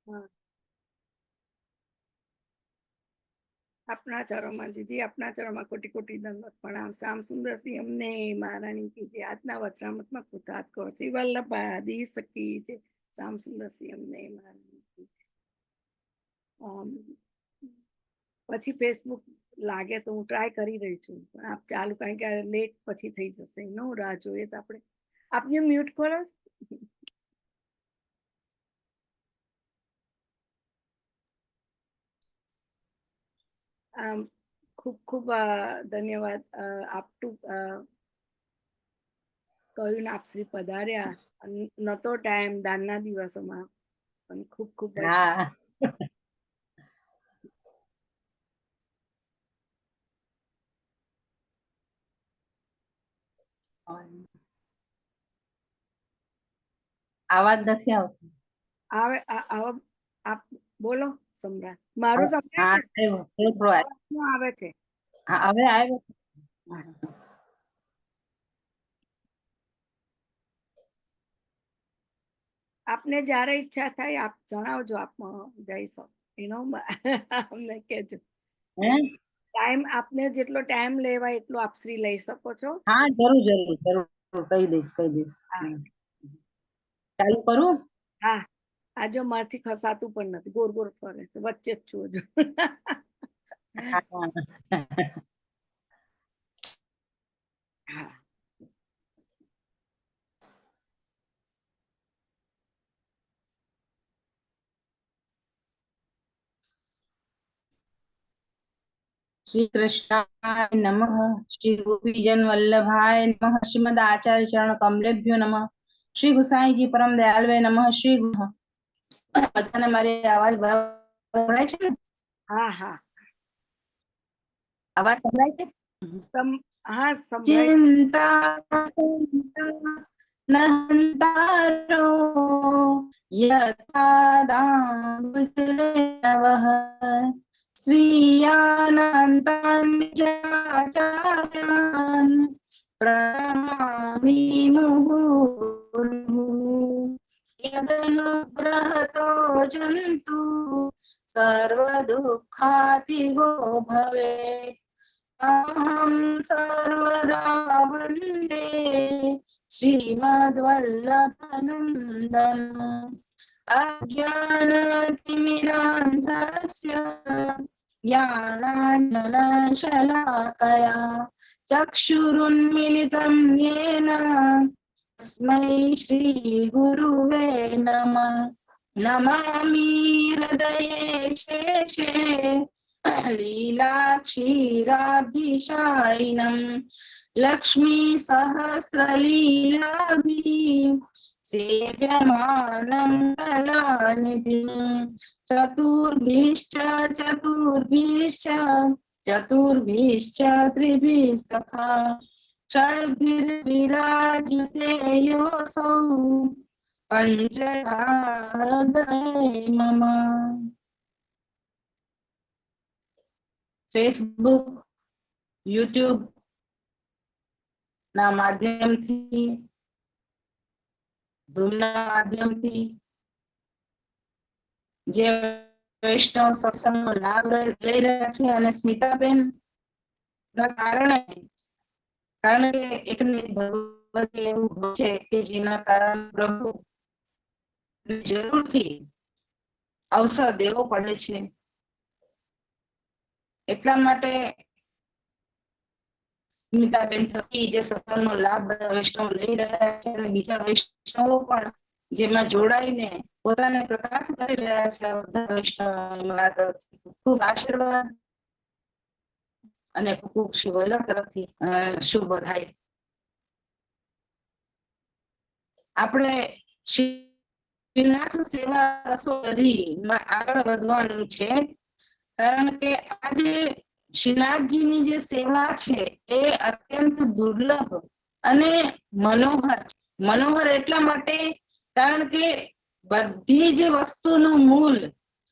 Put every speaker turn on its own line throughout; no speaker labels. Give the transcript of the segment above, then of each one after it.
हाँ, अपना चरणों दीदी, अपना चरणों कोटि कोटि दंडवत प्रणाम। श्याम सुंदर सिंह हमने महारानी की जय। आजना वचनामृत में कृतार्थ करो श्री वल्लभादी सखी जय। श्याम सुंदर सिंह हमने महारानी की। પછી ફેસબુક લાગે તો હું ટ્રાય કરી રહી છું, આપ ચાલુ, કારણ કે લેટ પછી થઈ જશે, નો રાહ જોઈએ તો આપણે. આપને મ્યુટ કરો. ખૂબ ખૂબ ધન્યવાદ. આપતું કહ્યું ને આપ શ્રી પધાર્યા, નતો ટાઈમ દાનના દિવસોમાં, પણ ખૂબ ખૂબ
આવાજ નથી આવતો.
આવે આપ બોલો સમ્રાટ. મારું સંભળાય છે? આવે છે.
હવે આવ્યો.
આપને જ્યારે ઈચ્છા થાય આપ જણાવજો, આપ જઈ શકો, અમને કહેજો. ટાઈમ આપને જેટલો ટાઈમ લેવાય એટલો આપ શ્રી લઈ શકો છો.
હા, જરૂર જરૂર જરૂર, કહી દઈશ. ચાલુ કરું?
હા, આ જો મારથી ખસાતું પણ નથી, ગોર ગોર ફરે છે, વચ્ચે જ છું હજુ. હા.
श्री कृष्णाय नमः, श्री गोपीजन वल्लभाय नमः, श्रीमद आचार्य चरण कमलेभ्यो नमः, श्री गुसाई जी परम दयालवे नमः, श्री बधाने मारी आवाज बराबर है छे?
हाँ हाँ,
आवाज संभळाय छे?
हाँ संभळाय।
चिंता नहंतारो यथा दाम्बुजनवः स्वीयानन्तान् प्रणमामि मुहुर्मुहुः यदनुग्रहतो जन्तु सर्वदुःखातिगो भवेत्। अहं सर्वदा वन्दे श्रीमद्वल्लभनन्दनम् अज्ञानतिमिरान्धस्य ज्ञानाञ्जनशलाकया चक्षुरुन्मिलितं येन तस्मै श्रीगुरुवे नमः। नमामि हृदये शेषे लीलाक्षीराब्धिशायिनं लक्ष्मी सहस्रलीलाभिः सेव्यमानं कलानिधिं चतुर्भिश्च त्रिभिस्तथा षड्भिर्विराजिते योऽसौ पंचधारदये मम। फेसबुक, यूट्यूब ना माध्यमथी, ઝૂમ ના માધ્યમથી જે વૈષ્ણવ સત્સંગનો લાભ લઈ રહ્યા છે, અને સ્મિતાબેન ના કારણે, કારણ કે એકને ભગવત એવું છે કે જેના કારણે પ્રભુ જરૂરથી અવસર દેવો પડે છે, એટલા માટે સ્મિતાબેન થકી જે સત્સંગનો લાભ બધા વૈષ્ણવ લઈ રહ્યા છે, અને બીજા વૈષ્ણવો પણ જેમાં જોડાઈને પોતાને પ્રકાશ કરી રહ્યા છે, બધા વૈષ્ણવ ખૂબ આશીર્વાદ અને ખૂબ શુભ તરફથી શુભ થાય. આપણે શ્રીનાથ સેવા રસોદીમાં આગળ વધવાનું છે, કારણ કે આજે શ્રીનાથજીની જે સેવા છે એ અત્યંત દુર્લભ અને મનોહર એટલા માટે કારણ કે બધી જે વસ્તુનું મૂળ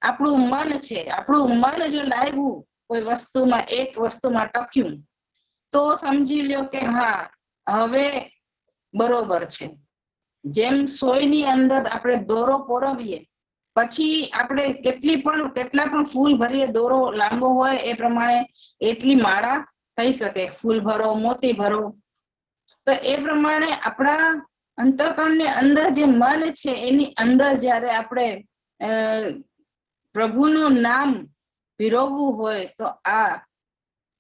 આપણું મન છે. આપણું મન જો લાગ્યું કોઈ વસ્તુમાં, એક વસ્તુમાં ટક્યું, તો સમજી લ્યો કે હા હવે બરોબર છે. જેમ સોયની અંદર આપણે દોરો પોરવીએ પછી આપણે કેટલા પણ ફૂલ ભરીએ, દોરો લાંબો હોય એ પ્રમાણે એટલી માળા થઈ શકે. ફૂલ ભરો, મોતી ભરો. તો એ પ્રમાણે આપણા અંતઃકરણની અંદર જે મન છે એની અંદર જ્યારે આપણે પ્રભુનું નામ પીરવવું હોય તો આ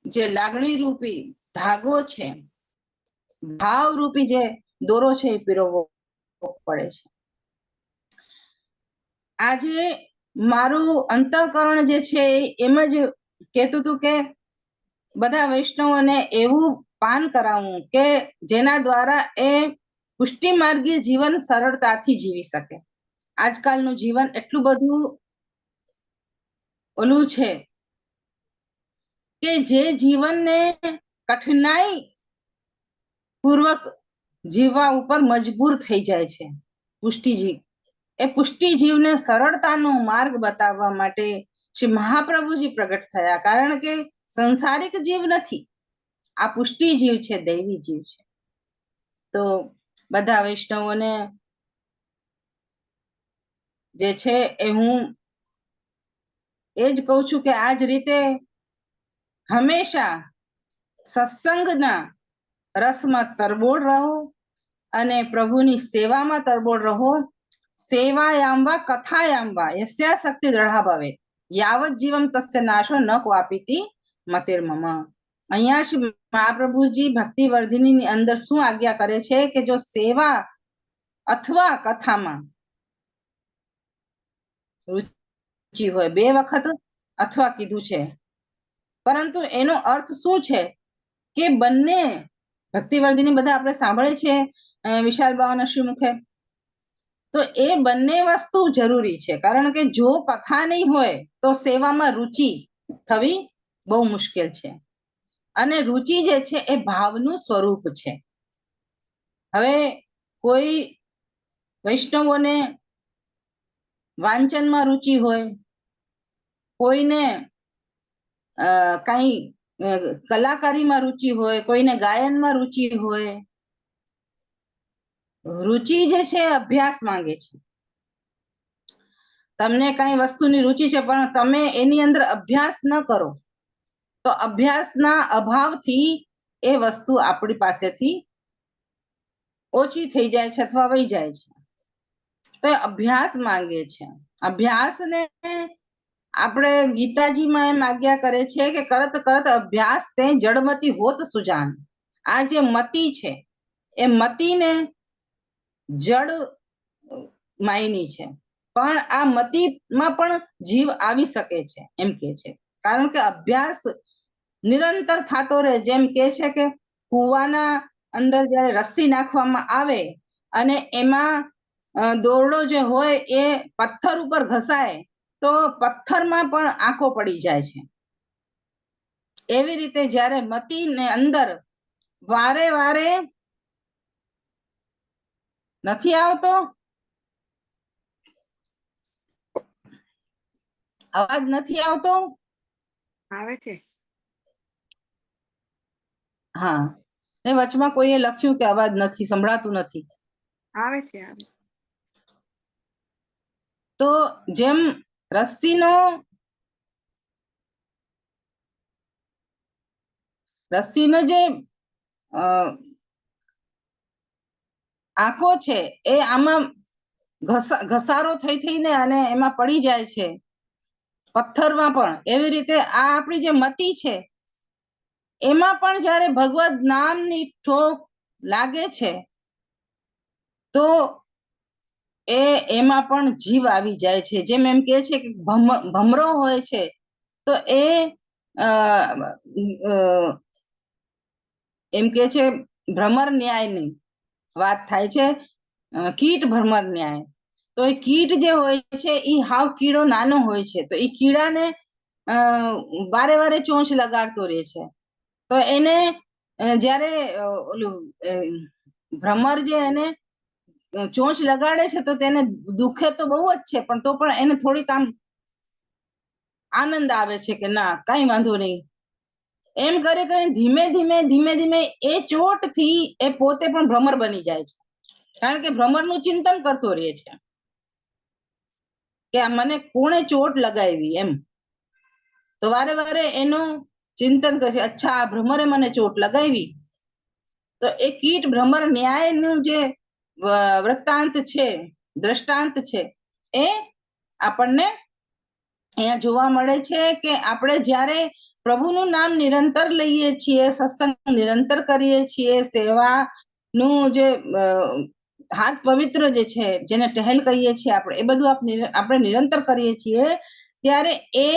જે લાગણી રૂપી ધાગો છે, ભાવ રૂપી જે દોરો છે એ પીરવવો પડે છે. આજે મારું અંતઃકરણ જે છે એમ જ કહેતું હતું કે બધા વૈષ્ણવોને એવું પાન કરાવવું કે જેના દ્વારા એ પુષ્ટિ માર્ગીય જીવન સરળતાથી જીવી શકે. આજકાલનું જીવન એટલું બધું ઓલું છે કે જે જીવનને કઠિનાઈ પૂર્વક જીવવા ઉપર મજબૂર થઈ જાય છે પુષ્ટિજીવ. એ પુષ્ટિજીવને સરળતાનો માર્ગ બતાવવા માટે શ્રી મહાપ્રભુજી પ્રગટ થયા. કારણ કે સંસારિક જીવ નથી, આ પુષ્ટિજીવ છે, દૈવી જીવ છે. તો બધા વૈષ્ણવોને જે છે એ હું એ જ કહું છું કે આ જ રીતે હંમેશા સત્સંગના રસમાં તરબોળ રહો અને પ્રભુની સેવામાં તરબોળ રહો. સેવાયામ વા કથાયામ વા યસ્યા શક્તિ દ્રઢા ભવેત યાવત જીવમ તસ્ય નાશો ન ક્વાપીતિ મતિર્મમ. અહીંયા શ્રી મહાપ્રભુજી ભક્તિવર્ધિનીની અંદર શું આજ્ઞા કરે છે કે જો સેવા અથવા કથામાં રુચિ હોય, 2 વખત અથવા કીધું છે, પરંતુ એનો અર્થ શું છે કે બંને ભક્તિવર્ધિની બધા આપણે સાંભળે છે વિશાલ બાવાના શ્રીમુખે, તો એ બંને વસ્તુ જરૂરી છે. કારણ કે જો કથા નહીં હોય તો સેવામાં રુચિ થવી બહુ મુશ્કેલ છે. અને રુચિ જે છે એ ભાવનું સ્વરૂપ છે. હવે કોઈ વૈષ્ણવોને વાંચનમાં રુચિ હોય, કોઈને કઈ કલાકારીમાં રુચિ હોય, કોઈને ગાયનમાં રુચિ હોય. રુચિ જે છે અભ્યાસ માંગે છે. તમને કઈ વસ્તુની રુચિ છે પણ તમે એની અંદર અભ્યાસ ન કરો તો અભ્યાસના અભાવથી એ વસ્તુ આપણી પાસેથી ઓછી થઈ જાય છે અથવા વહી જાય છે. તો અભ્યાસ માંગે છે. અભ્યાસને આપણે ગીતાજીમાં એમ આજ્ઞા કરે છે કે કરત કરત અભ્યાસ તે જડમતી હોત સુજાન. આ જે મતિ છે એ મતિને જડ માયની છે, પણ આ મતિમાં પણ જીવ આવી શકે છે એમ કે છે. કારણ કે અભ્યાસ નિરંતર થતો રહે. જેમ કે છે કે કૂવાના અંદર જ્યારે રસ્સી નાખવામાં આવે અને એમાં દોરડો જે હોય એ પથ્થર ઉપર ઘસાય તો પથ્થરમાં પણ આંખો પડી જાય છે. એવી રીતે જ્યારે મતિને અંદર વારે વારે નથી આવતો અવાજ નથી આવતો?
આવે છે.
હા, ને વચમાં કોઈએ લખ્યું કે અવાજ નથી સંભળાતું નથી.
આવે છે, આવે.
તો જેમ રસ્સીનો જે આંખો છે એ આમાં ઘસારો થઈને અને એમાં પડી જાય છે પથ્થરમાં પણ. એવી રીતે આ આપણી જે મતિ છે એમાં પણ જ્યારે ભગવદ નામની ઠોક લાગે છે તો એમાં પણ જીવ આવી જાય છે. જેમ એમ કે છે કે ભમરો હોય છે તો એ એમ કે છે ભ્રમર ન્યાયની વાત થાય છે, કીટ ભ્રમર ન્યાય. તો એ કીટ જે હોય છે એ હાવ કીડો નાનો હોય છે, તો એ કીડાને વારે વારે ચોંચ લગાડતો રહે છે. તો એને જ્યારે ઓલું ભ્રમર જે એને ચોંચ લગાડે છે તો તેને દુખે તો બહુ જ છે, પણ તો પણ એને થોડીક આમ આનંદ આવે છે કે ના કઈ વાંધો નહીં. એમ કરી કરીને ધીમે ધીમે એ ચોટથી એ પોતે પણ ભ્રમર બની જાય છે. કારણ કે ભ્રમરનું ચિંતન કરતો રહે છે. કે આ મને કોણે ચોટ લગાવી એમ. તો વારે વારે એનું ચિંતન કરે છે, અચ્છા આ ભ્રમરે મને ચોટ લગાવી. તો એ કીટ ભ્રમર ન્યાયનું જે વૃત્તાંત છે, દ્રષ્ટાંત છે, એ આપણને અહીંયા જોવા મળે છે કે આપણે જ્યારે પ્રભુનું નામ નિરંતર લઈએ છીએ, સત્સંગ નિરંતર કરીએ છીએ, સેવાનું જે હાથ પવિત્ર જે છે, જેને ટહેલ કહીએ છીએ આપણે, એ બધું આપણે નિરંતર કરીએ છીએ, ત્યારે એ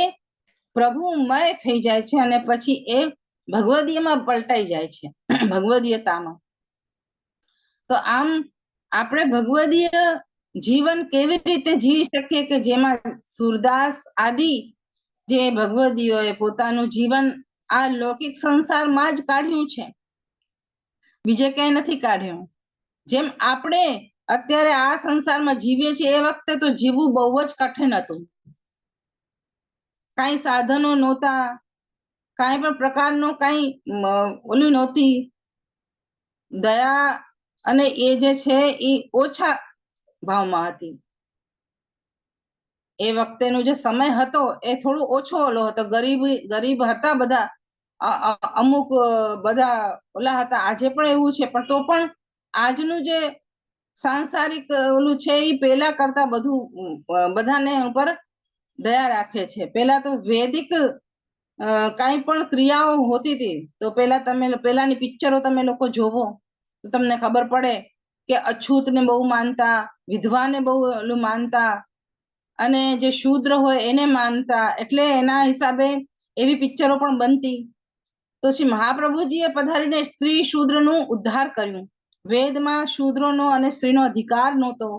પ્રભુમય થઈ જાય છે અને પછી એ ભગવદીયમાં પલટાઈ જાય છે, ભગવદીયતામાં. તો આમ આપણે ભગવદીય જીવન કેવી રીતે જીવી શકીએ કે જેમાં સુરદાસ આદિ જે ભગવદીયોએ પોતાનું જીવન આ લૌકિક સંસારમાં જ કાઢ્યું છે, બીજે ક્યાંય નથી કાઢ્યું. જેમ આપણે અત્યારે આ સંસારમાં જીવીએ છીએ, એ વખતે તો જીવવું બહુ જ કઠિન હતું. કાંઈ સાધનો નહોતા, કાંઈ પણ પ્રકારનો કાંઈ ઓલું નહોતી, દયા અને એ જે છે એ ઓછા ભાવમાં હતી. એ વખતેનો જે સમય હતો એ થોડો ઓછો ઓલો હતો, ગરીબ હતા બધા, અમુક બધા ઓલા હતા. આજે પણ એવું છે, પણ તો પણ આજનું જે સાંસારિક ઓલું છે એ પેલા કરતા બધું બધાને ઉપર દયા રાખે છે. પેલા તો વૈદિક કાંઈ પણ ક્રિયાઓ હોતી હતી તો પેલાની પિક્ચરો તમે લોકો જોવો તો તમને ખબર પડે કે અછૂતને બહુ માનતા, વિધવાને બહુ ઓલું માનતા, અને જે શૂદ્ર હોય એને માનતા. એટલે એના હિસાબે એવી પિક્ચરો પણ બનતી. તો શ્રી મહાપ્રભુજીએ પધારીને સ્ત્રી શૂદ્રનું ઉદ્ધાર કર્યું. વેદમાં શૂદ્રનો અને સ્ત્રીનો અધિકાર નહોતો,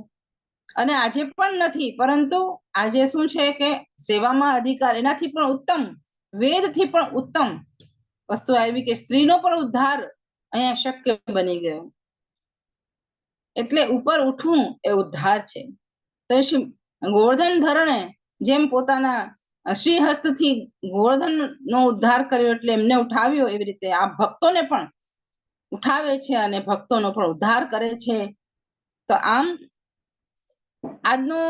અને આજે પણ નથી, પરંતુ આજે શું છે કે સેવામાં અધિકાર, એનાથી પણ ઉત્તમ, વેદથી પણ ઉત્તમ વસ્તુ આવી કે સ્ત્રીનો પણ ઉદ્ધાર અહીંયા શક્ય બની ગયો. એટલે ઉપર ઉઠવું એ ઉદ્ધાર છે. તો શ્રી ગોવર્ધન ધરણે જેમ પોતાના શ્રીહસ્તથી ગોવર્ધનનો ઉદ્ધાર કર્યો, એટલે એમને ઉઠાવ્યો, એવી રીતે આ ભક્તોને પણ ઉઠાવે છે અને ભક્તોનો પણ ઉદ્ધાર કરે છે. તો આમ આજનું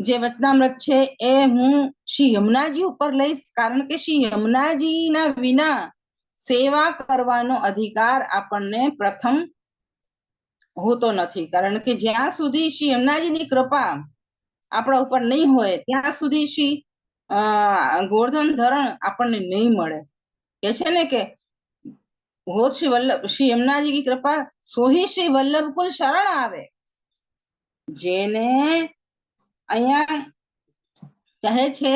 જે વચનામૃત છે એ હું શ્રી યમુનાજી ઉપર લઈશ, કારણ કે શ્રી યમુનાજીના વિના સેવા કરવાનો અધિકાર આપણને પ્રથમ હોતો નથી. કારણ કે જ્યાં સુધી શ્રી યમુનાજીની કૃપા આપણા ઉપર નહીં હોય ત્યાં સુધી શ્રી ગોવર્ધન ધરણ આપણને નહીં મળે. કે છે ને કે હો શ્રી યમુનાજી કી કૃપા સોહી શ્રી વલ્લભ કુલ શરણ આવે. જેને અહીંયા કહે છે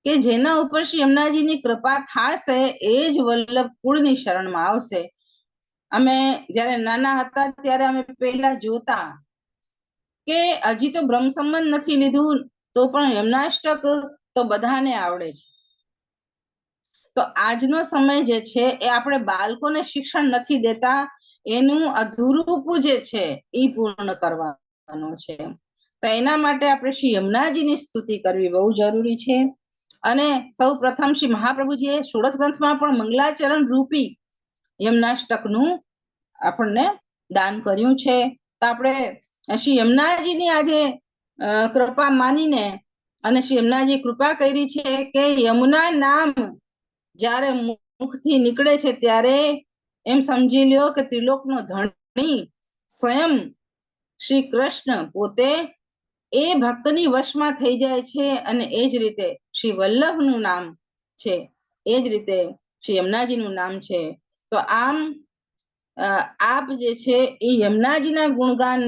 કે જેના ઉપર શ્રી યમુનાજીની કૃપા થશે એ જ વલ્લભ કુળની શરણમાં આવશે. અમે જ્યારે નાના હતા ત્યારે અમે પહેલા જોતા કે હજી તો બ્રહ્મ સંબંધ નથી લીધું તો પણ યમનાષ્ટક તો બધાને આવડે છે. તો આજનો સમય જે છે એ આપણે બાળકોને શિક્ષણ નથી દેતા, એનું અધૂરું જે છે એ પૂર્ણ કરવાનું છે. તો એના માટે આપણે શ્રી યમુનાજીની સ્તુતિ કરવી બહુ જરૂરી છે. અને સૌ પ્રથમ શ્રી મહાપ્રભુજીએ ષોડશ ગ્રંથમાં પણ મંગલાચરણ રૂપી યમનાષ્ટકનું આપણને દાન કર્યું છે. તો આપણે શ્રી યમુનાજીની આજે કૃપા માનીને અને શ્રી યમુનાજી કૃપા કરી છે કે યમુના નામ જ્યારે મુખથી નીકળે છે ત્યારે એમ સમજી લ્યો કે ત્રિલોકનો ધણી સ્વયં શ્રી કૃષ્ણ પોતે એ ભક્તની વશમાં થઈ જાય છે. અને એ જ રીતે શ્રી વલ્લભનું નામ છે, એ જ રીતે શ્રી યમુનાજીનું નામ છે. તો આમ આપ જે છે એ યમુનાજીના ગુણગાન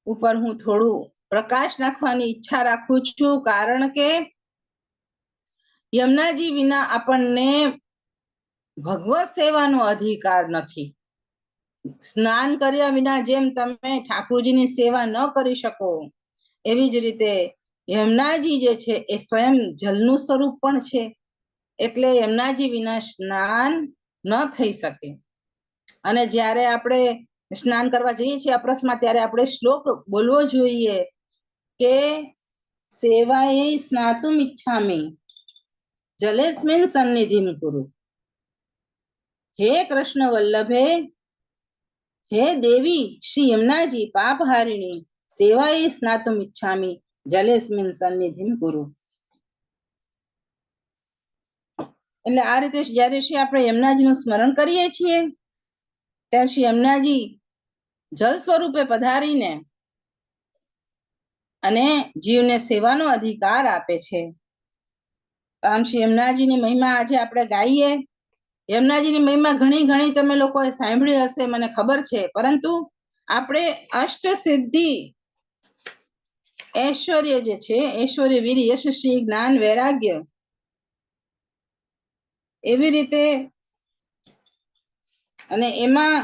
ઉપર હું થોડું પ્રકાશ નાખવાની ઈચ્છા રાખું છું, કારણ કે યમુનાજી વિના આપણને ભગવત સેવાનો અધિકાર નથી. સ્નાન કર્યા વિના જેમ તમે ઠાકોરજીની સેવા ન કરી શકો, એવી જ રીતે યમુનાજી જે છે એ સ્વયં જલનું સ્વરૂપ પણ છે. એટલે યમુનાજી વિના સ્નાન ન થઈ શકે. અને જ્યારે આપણે સ્નાન કરવા જઈએ છીએ અપરસમાં, ત્યારે આપણે શ્લોક બોલવો જોઈએ કે સેવાએ સ્નાતુમ ઈચ્છામિ જલેસ્મિન સન્નિધિમ કુરુ. હે કૃષ્ણ વલ્લભે, હે દેવી શ્રી યમુનાજી પાપહારિણી, સેવાય સ્નાતુમ ઈચ્છામિ જલેસ્મિન સન્નિધિમ ગુરુ. એટલે આ રીતે જયારે શ્રી આપણે યમુનાજીનું સ્મરણ કરીએ છીએ ત્યારે શ્રી યમુનાજી જલ સ્વરૂપે પધારીને અને જીવને સેવાનો અધિકાર આપે છે. આમ શ્રી યમુનાજીની મહિમા આજે આપણે ગાઈએ. યમુનાજીની મહિમા ઘણી તમે લોકોએ સાંભળી હશે, મને ખબર છે, પરંતુ આપણે અષ્ટ સિદ્ધિ ઐશ્વર્ય જે છે, ઐશ્વર્ય વીર યશસ્વી જ્ઞાન વૈરાગ્ય, એવી રીતે અને એમાં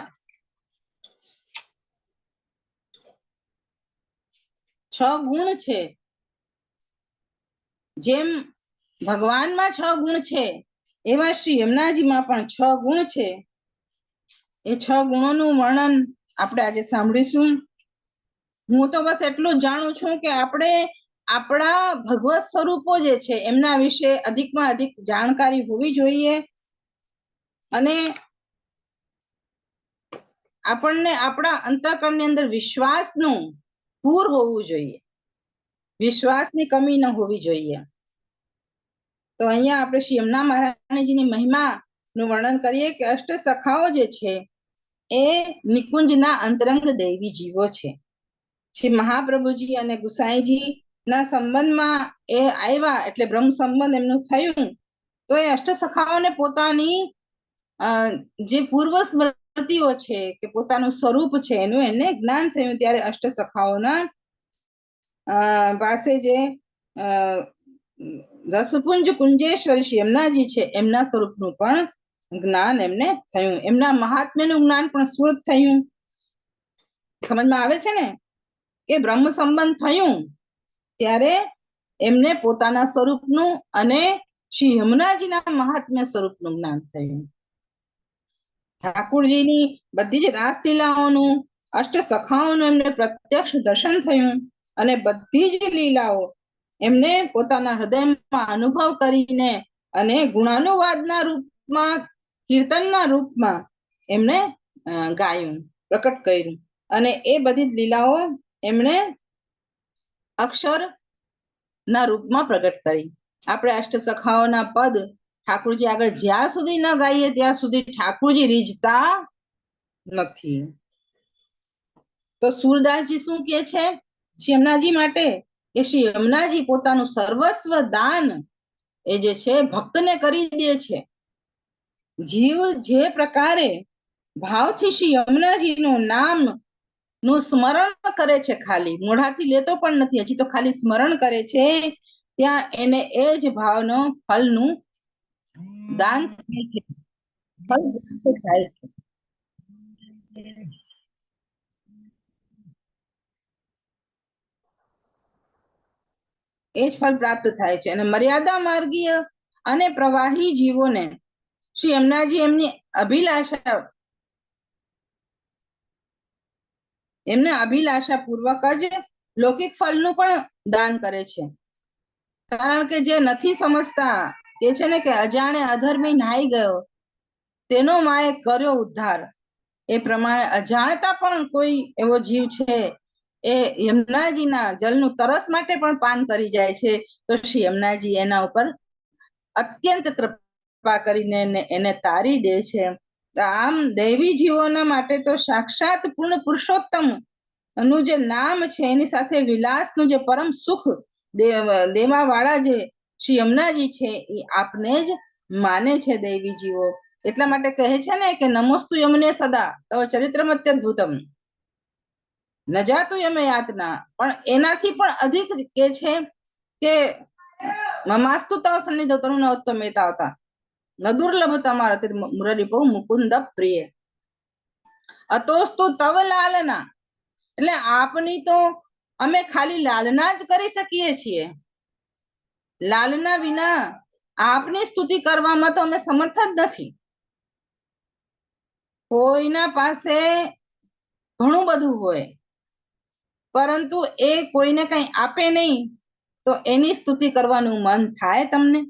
6 ગુણ છે. જેમ ભગવાનમાં 6 ગુણ છે એવા શ્રી યમુનાજીમાં પણ 6 ગુણ છે. એ 6 ગુણોનું વર્ણન આપણે આજે સાંભળીશું. હું તો બસ એટલું જ જાણું છું કે આપણે આપણા ભગવત સ્વરૂપો જે છે એમના વિશે અધિકમાં અધિક જાણકારી હોવી જોઈએ અને આપણને આપણા અંતઃકરણની અંદર વિશ્વાસનું પૂર હોવું જોઈએ, વિશ્વાસની કમી ન હોવી જોઈએ. તો અહીંયા આપણે શ્રી યમુના મહારાણીજીની મહિમાનું વર્ણન કરીએ કે અષ્ટ સખાઓ જે છે એ નિકુંજના અંતરંગ દૈવી જીવો છે. શ્રી મહાપ્રભુજી અને ગુસાઈજી ના સંબંધમાં એ આવ્યા એટલે બ્રહ્મ સંબંધ એમનું થયું. તો એ અષ્ટ સખાઓને પોતાની જે પૂર્વ સ્મૃતિઓ છે કે પોતાનું સ્વરૂપ છે એનું એને જ્ઞાન થયું. ત્યારે અષ્ટ સખાઓના પાસે જે રસપુંજ કુંજેશ્વરી શ્રી યમુનાજી છે એમના સ્વરૂપનું પણ જ્ઞાન એમને થયું. એમના મહાત્મ્યનું જ્ઞાન પણ સ્ફુરિત થયું. સમજમાં આવે છે ને કે બ્રહ્મ સંબંધ થયું ત્યારે એમને પોતાના સ્વરૂપનું અને શ્રી યમુનાજીના મહાત્મ્ય સ્વરૂપનું જ્ઞાન થયું. ઠાકુરજીની બધી જ રાસલીલાઓનું, અષ્ટ સખાઓનું એમને પ્રત્યક્ષ દર્શન થયું અને બધી જ લીલાઓ એમને પોતાના હૃદયમાં અનુભવ કરીને અને ગુણાનુવાદના રૂપમાં, કીર્તનના રૂપમાં એમને ગાયું, પ્રકટ કર્યું. અને એ બધી જ લીલાઓ એમણે અક્ષર ના રૂપમાં પ્રગટ કરી. આપણે અષ્ટ સખાઓના પદ ઠાકુરજી આગળ જ્યાં સુધી ન ગાઈએ ત્યાં સુધી ઠાકુરજી રીઝતા નથી. તો સુરદાસજી શું કે છે શ્રી યમુનાજી માટે કે શ્રી યમુનાજી પોતાનું સર્વસ્વ દાન એ જે છે ભક્તને કરી દે છે. જીવ જે પ્રકારે ભાવથી શ્રી યમુનાજીનું નામ નું સ્મરણ કરે છે, ખાલી મોઢાથી લેતો પણ નથી, હજી તો ખાલી સ્મરણ કરે છે, ત્યાં એને એ જ ભાવનો ફળનું દાન થાય છે, ફળ થાય છે. એ જ ફળ પ્રાપ્ત થાય છે. અને મર્યાદા માર્ગીય અને પ્રવાહી જીવોને શ્રી યમુનાજી એમની અભિલાષા પૂર્વક જ લૌકિક ફળનું પણ દાન કરે છે. કારણ કે જે નથી સમજતા કે છે ને કે અજાણે અધર્મી નાહી ગયો તેનો માએ કર્યો ઉદ્ધાર, એ પ્રમાણે અજાણતા પણ કોઈ એવો જીવ છે એ યમુનાજીના જલનું તરસ માટે પણ પાન કરી જાય છે તો શ્રી યમુનાજી એના ઉપર અત્યંત કૃપા કરીને એને તારી દે છે. આમ દૈવી જીવોના માટે તો સાક્ષાત પૂર્ણ પુરુષોત્તમ નું જે નામ છે એની સાથે વિલાસનું જે પરમ સુખ દેવા વાળા જે શ્રી યમુનાજી છે એ આપને જ માને છે દૈવી જીવો. એટલા માટે કહે છે ને કે નમોસ્તુ યમને સદા તવ ચરિત્રમ અત્યદ્ભુતમ ન જાતું યમે યાતના. પણ એનાથી પણ અધિક કે છે કે મમાસ્તુ તવ સન્નિધો તરુણ ઉત્તમેતા હતા ન દુર્લભ તમારા મુરરી બહુ મુકુંદ પ્રિય અતોસ્તુ તવ લાલના. એટલે આપની તો અમે ખાલી લાલના જ કરી શકીએ છીએ, લાલના વિના આપની સ્તુતિ કરવામાં તો અમે સમર્થ જ નથી. કોઈના પાસે ઘણું બધું હોય પરંતુ એ કોઈને કઈ આપે નહીં તો એની સ્તુતિ કરવાનું મન થાય? તમને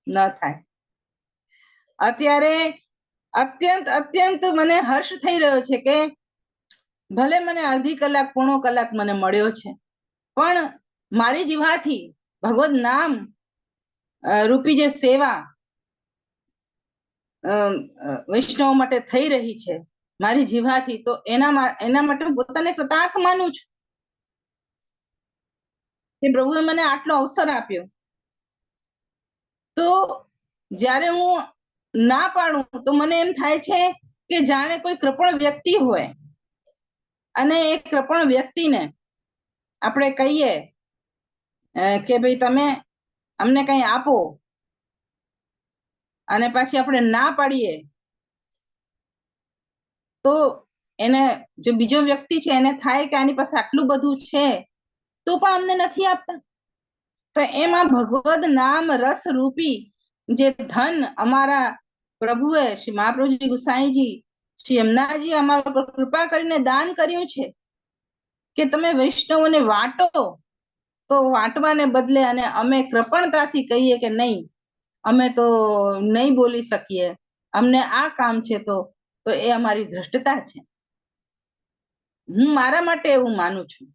ન થાય. અત્યારે અત્યંત મને હર્ષ થઈ રહ્યો છે કે ભલે મને અડધી કલાક પોણો કલાક મને મળ્યો છે, પણ મારી જીવાથી ભગવત નામ રૂપી જે સેવા વૈષ્ણવ માટે થઈ રહી છે મારી જીવાથી, તો એના માટે હું પોતાને કૃતાર્થ માનું છું કે પ્રભુએ મને આટલો અવસર આપ્યો. તો જ્યારે હું ના પાડું તો મને એમ થાય છે કે જાણે કોઈ કૃપણ વ્યક્તિ હોય અને એ કૃપણ વ્યક્તિને આપણે કહીએ કે ભાઈ તમે અમને કંઈ આપો, અને પછી આપણે ના પાડીએ તો એને જે બીજો વ્યક્તિ છે એને થાય કે આની પાસે આટલું બધું છે તો પણ અમને નથી આપતા. તો એમાં ભગવદ નામ રસ રૂપી જે ધન અમારા પ્રભુએ શ્રી મહાપ્રભુજી ગુસાઈજી શ્રી યમુનાજી અમારા પર કૃપા કરીને દાન કર્યું છે કે તમે વૈષ્ણવોને વાંટો, તો વાંટવાને બદલે અને અમે કૃપણતાથી કહીએ કે નહીં, અમે તો નહીં બોલી શકીએ, અમને આ કામ છે, તો એ અમારી ધૃષ્ટતા છે. હું મારા માટે એવું માનું છું.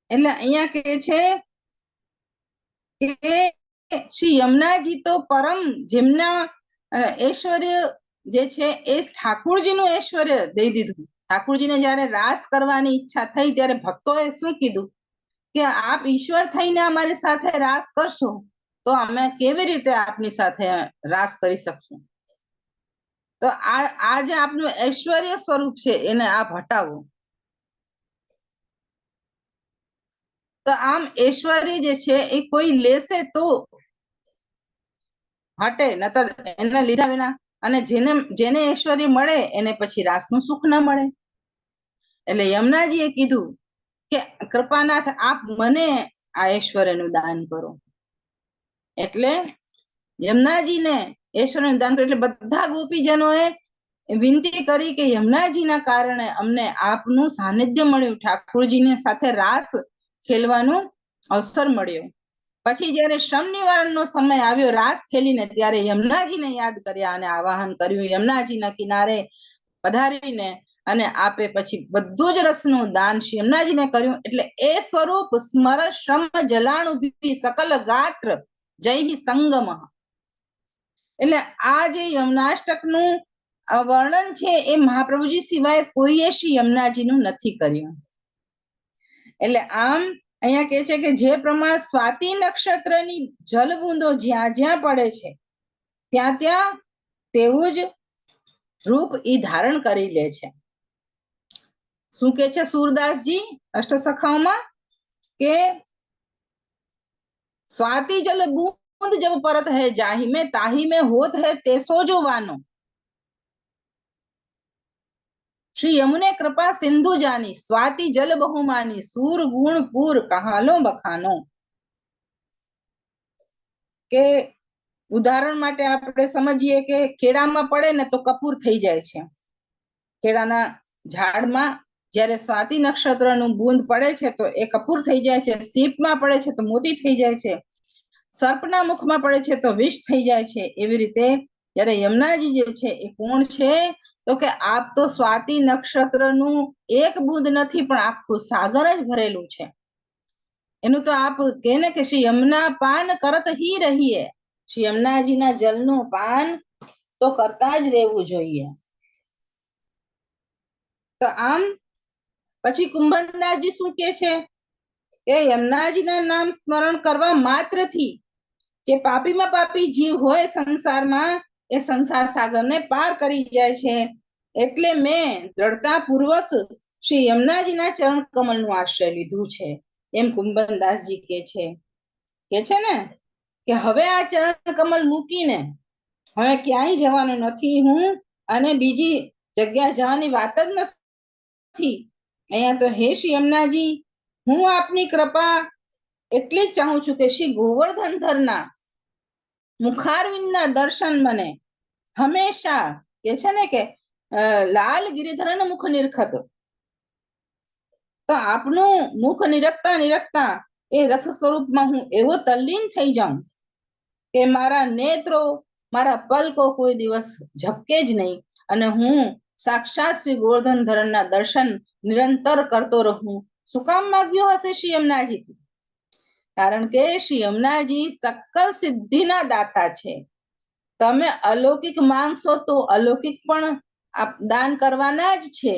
એટલે અહીંયા કે છે કે શ્રી યમુનાજી તો પરમ, જેમના ઐશ્વર્ય જે છે એ ઠાકુરજીનું ઐશ્વર્ય દઈ દીધું. ઠાકુરજીને જ્યારે રાસ કરવાની ઈચ્છા થઈ ત્યારે ભક્તોએ શું કીધું કે આપ ઈશ્વર થઈને અમારી સાથે રાસ કરશો તો અમે કેવી રીતે આપની સાથે રાસ કરી શકશું? તો આ જે આપનું ઐશ્વર્ય સ્વરૂપ છે એને આપ હટાવો. તો આમ ઐશ્વર્ય જે છે એ કોઈ લેશે તો હટે, નતર એના લીધા વિના, અને જેને ઐશ્વર્ય મળે એને પછી રાસનું સુખ ના મળે. એટલે યમુનાજીએ કીધું કે કૃપાનાથ આપ મને આ ઐશ્વર્યનું દાન કરો. એટલે યમુનાજીને ઐશ્વર્યનું દાન કર્યું. એટલે બધા ગોપીજનોએ વિનંતી કરી કે યમુનાજીના કારણે અમને આપનું સાનિધ્ય મળ્યું, ઠાકોરજીની સાથે રાસ ખેલવાનો અવસર મળ્યો. પછી જ્યારે શ્રમ નિવારણનો સમય આવ્યો રાસ ખેલીને, ત્યારે યમુનાજીને યાદ કર્યા અને આવાહન કર્યું. યમુનાજીના કિનારે પધારીને અને આપે પછી બધું જ રસનું દાન શ્રી યમુનાજીને કર્યું. એટલે એ સ્વરૂપ સ્મર શ્રમ જલાણ ઉભી સકલ ગાત્ર જય સંગમ. એટલે આ જે યમુનાષ્ટકનું વર્ણન છે એ મહાપ્રભુજી સિવાય કોઈએ શ્રી યમુનાજીનું નથી કર્યું. એટલે આમ અહીંયા કે છે કે જે પ્રમાણે સ્વાતિ નક્ષત્રની જલબૂંદો જ્યાં જ્યાં પડે છે ત્યાં ત્યાં તેવું જ રૂપ ઈ ધારણ કરી લે છે. શું કે છે સુરદાસજી અષ્ટસખાઓમાં કે स्वाति जल बूंद जब परत है जाहि में ताहि में होत है तेसो जो वानो श्री यमुने कृपा सिंधु जानी स्वाति जल बहुमानी सूर गुण पूर कहालो बखानो. કે ઉદાહરણ માટે આપણે સમજીએ કે કેળામાં પડે ને તો કપૂર થઈ જાય છે. કેળાના ઝાડમાં જ્યારે સ્વાતિ નક્ષત્રનું બૂંદ પડે છે તો એ કપૂર થઈ જાય છે. સીપમાં પડે છે તો મોતી થઈ જાય છે. સર્પના મુખમાં પડે છે તો વિષ થઈ જાય છે. એવી રીતે જ્યારે યમુનાજી જે છે એ કોણ છે તો કે આપ તો સ્વાતિ નક્ષત્રનું એક બૂંદ નથી પણ આખું સાગર જ ભરેલું છે. એનું તો આપ કહે ને કે શ્રી યમુના પાન કરત હી રહીએ, શ્રી યમુનાજીના જલનું પાન તો કરતા જ રહેવું જોઈએ. તો આમ પછી કુંભનદાસજી શું કે છે કે યમુનાજીના નામ સ્મરણ કરવા માત્રથી જે પાપીમાં પાપી જીવ હોય સંસારમાં એ સંસાર સાગરને પાર કરી જાય છે. એટલે મેં દ્રઢતાપૂર્વક શ્રી યમુનાજીના ચરણ કમલનું આશ્રય લીધું છે એમ કુંભનદાસજી કે છે ને કે હવે આ ચરણ કમલ મૂકીને હવે ક્યાંય જવાનું નથી હું, અને બીજી જગ્યા જવાની વાત જ નથી. અહીંયા તો હે શ્રી યમુનાજી હું આપની કૃપા એટલી જ ચાહું છું કે શ્રી ગોવર્ધનધરના મુખારવિંદના દર્શન મને હંમેશા કે છે ને કે લાલ ગિરિધરન મુખ નિરખત, તો આપનું મુખ નિરખતા એ રસ સ્વરૂપમાં હું એવો તલ્લીન થઈ જાઉં કે મારા નેત્રો મારા પલકો કોઈ દિવસ ઝપકે જ નહીં, અને હું
સાક્ષાત શ્રી ગોવર્ધન ધરણના દર્શન નિરંતર કરતો રહું. શું કામ માંગ્યું હશે શ્રી યમુનાજીથી? કારણ કે શ્રી યમુનાજી સકલ સિદ્ધિના દાતા છે. તમે અલૌકિક માંગશો તો અલૌકિક પણ દાન કરવાના જ છે,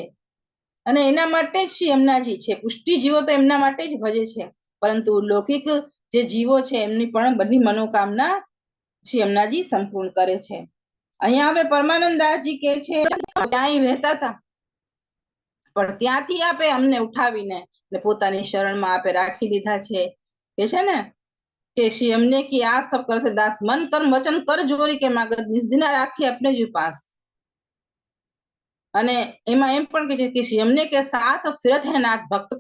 અને એના માટે જ શ્રી યમુનાજી છે. પુષ્ટિ જીવો તો એમના માટે જ ભજે છે, પરંતુ લૌકિક જે જીવો છે એમની પણ બધી મનોકામના શ્રી યમુનાજી સંપૂર્ણ કરે છે. અહીંયા હવે પરમાનંદદાસજી કે છે ક્યાંય વહેતા હતા, પણ ત્યાંથી આપે અમને ઉઠાવીને પોતાની શરણમાં આપે રાખી લીધા છે. કે છે ને કે શ્રી અમને કી આ સબ કરતે દાસ મન કર્મ વચન કર જોરી કે માગત નિસ્દિના રાખી अपने જ પાસ. અને એમાં એમ પણ કે છે કે શ્રી અમને કે સાથ ફિરત હે નાથ ભક્ત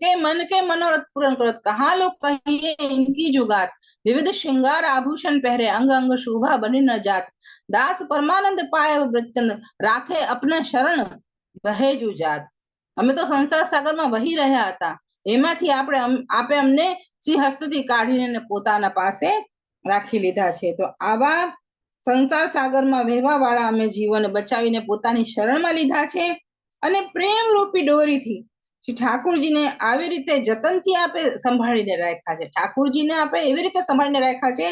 કે મનોરથ પૂરણ કરત કહા લોગ કહીએ ઇનકી जुगात विविध श्रृंगार आभूषण पहरे अंग अंग शोभा बनी न जात दास परमानंद पाय ब्रजचंद राखे अपना शरण વહે જુ જાત. અમે તો સંસાર સાગરમાં વહી રહ્યા હતા, એમાંથી આપે અમને શ્રી હસ્તથી કાઢીને પોતાના પાસે રાખી લીધા છે. તો આવા સંસાર સાગરમાં વહેવા વાળા અમે જીવન બચાવીને પોતાની શરણમાં લીધા છે, અને પ્રેમ રૂપી ડોરીથી શ્રી ઠાકુરજીને આવી રીતે જતનથી આપે સંભાળીને રાખ્યા છે. ઠાકુરજીને આપે એવી રીતે સંભાળીને રાખ્યા છે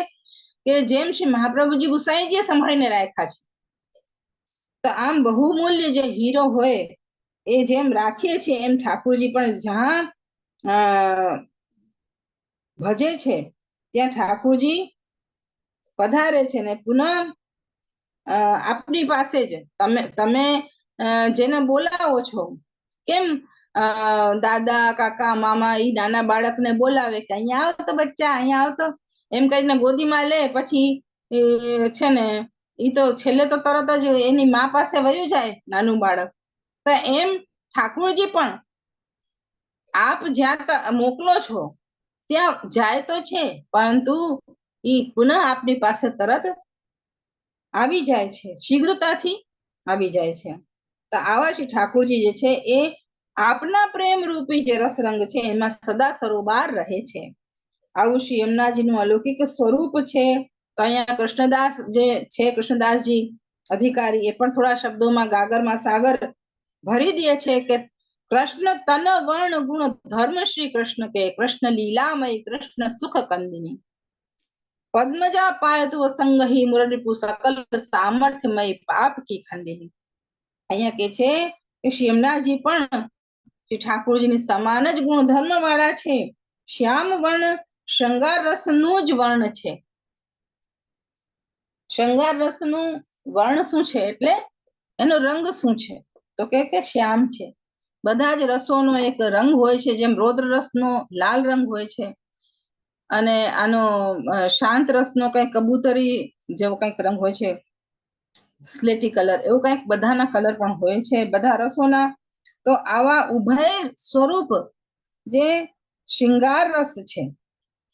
કે જેમ શ્રી મહાપ્રભુજી ગુસાઈજીએ સંભાળીને રાખ્યા છે. તો આમ બહુમૂલ્ય જે હીરો હોય એ જેમ રાખીએ છીએ, એમ ઠાકુરજી પણ જ્યાં ભજે છે ત્યાં ઠાકુરજી પધારે છે ને પુનઃ આપણી પાસે જ તમે જેને બોલાવો છો, કેમ દાદા કાકા મામા ઈ નાના બાળકને બોલાવે કે અહીંયા આવતો બચ્ચા, અહીંયા આવતો, એમ કરીને ગોદીમાં લે, પછી છે ને ઈ તો છેલ્લે તો તરત જ એની મા પાસે વયું જાય નાનું બાળક. તો એમ ઠાકુરજી પણ આપ જ્યાં મોકલો છો ત્યાં જાય તો છે, પરંતુ ઈ પુનઃ આપની પાસે તરત આવી જાય છે, શીઘ્રતાથી આવી જાય છે. તો આવા શ્રી ઠાકુરજી જે છે એ આપના પ્રેમ રૂપી જે રસરંગ છે એમાં સદા સરોબાર રહે છે. આવું શ્રી યમુનાજીનું અલૌકિક સ્વરૂપ છે. તો અહીંયા કૃષ્ણદાસ જે છે, કૃષ્ણદાસજી અધિકારી, એ પણ થોડા શબ્દોમાં ગાગરમાં સાગર ભરી દે છે કે કૃષ્ણ તન વર્ણ ગુણ ધર્મ શ્રી કૃષ્ણ કે કૃષ્ણ લીલામય કૃષ્ણ સુખ કંદિની પદ્મજા પાયતુ સંગહી મુરરીપુ સકલ સામર્થ્યમય પાપ કી ખંડિની. અહીંયા કે છે કે શ્રી યમુનાજી પણ શ્રી ઠાકુરજીની સમાન જ ગુણધર્મ વાળા છે. શ્યામ વર્ણ શૃંગાર રસનું જ વર્ણ છે. શૃંગાર રસનું વર્ણ શું છે એટલે એનો રંગ શું છે? તો કે શ્યામ છે. બધા જ રસોનો એક રંગ હોય છે, જેમ રૌદ્ર રસનો લાલ રંગ હોય છે, અને આનો શાંત રસનો કઈક કબૂતરી જેવો કઈક રંગ હોય છે, સ્લેટી કલર, એવું કઈક બધાના કલર પણ હોય છે, બધા રસોના. તો આવા ઉભય સ્વરૂપ જે શૃંગાર રસ છે,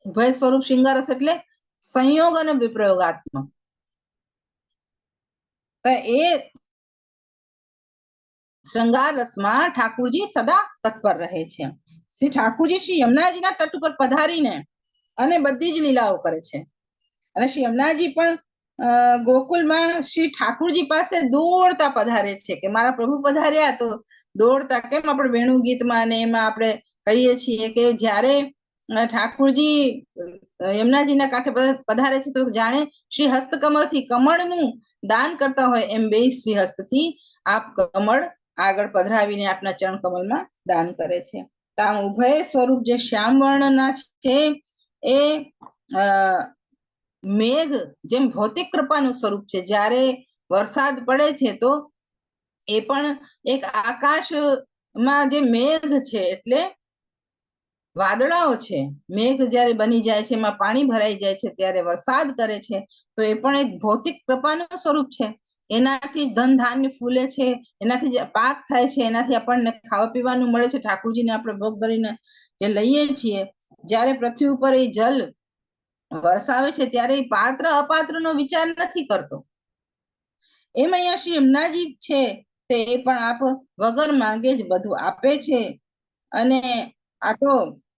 ઉભય સ્વરૂપ શૃંગાર રસ એટલે સંયોગ અને વિપ્રયોગાત્મક, એ શૃંગાર રસમાં ઠાકુરજી સદા તત્પર રહે છે. શ્રી ઠાકુરજી શ્રી યમુનાજીના તટ ઉપર પધારીને અને બધી જ લીલાઓ કરે છે. અને શ્રી યમુનાજી પણ ગોકુલમાં શ્રી ઠાકુરજી પાસે દોડતા પધારે છે કે મારા પ્રભુ પધાર્યા. તો દોડતા, કેમ આપણે વેણુ ગીતમાં અને એમાં આપણે કહીએ છીએ કે જ્યારે ઠાકુરજી યમુનાજીના કાંઠે પધારે છે તો જાણે શ્રી હસ્તકમળથી કમળનું દાન કરતા હોય એમ બે શ્રી હસ્તથી આપ કમળ આગળ પધરાવીને આપના ચરણ કમળમાં દાન કરે છે. તો આમ ઉભય સ્વરૂપ જે શ્યામ વર્ણના છે એ મેઘ જેમ ભૌતિક કૃપાનું સ્વરૂપ છે. જ્યારે વરસાદ પડે છે તો એ પણ એક આકાશમાં જે મેઘ છે એટલે વાદળાઓ છે, મેઘ જ્યારે બની જાય છે, એમાં પાણી ભરાઈ જાય છે, ત્યારે વરસાદ કરે છે. તો એ પણ એક ભૌતિક કૃપાનું સ્વરૂપ છે. એનાથી જ ધન ધાન્ય ફૂલે છે, એનાથી જ પાક થાય છે, એનાથી આપણને ખાવા પીવાનું મળે છે. ઠાકુરજીને આપણે ભોગ ધરીને જે લઈએ છીએ, જ્યારે પૃથ્વી ઉપર એ જલ વરસાવે છે ત્યારે એ પાત્ર અપાત્રનો વિચાર નથી કરતો. એમ અહીંયા શ્રી યમુનાજી છે તે એ પણ આપ વગર માંગે જ બધું આપે છે. અને આ તો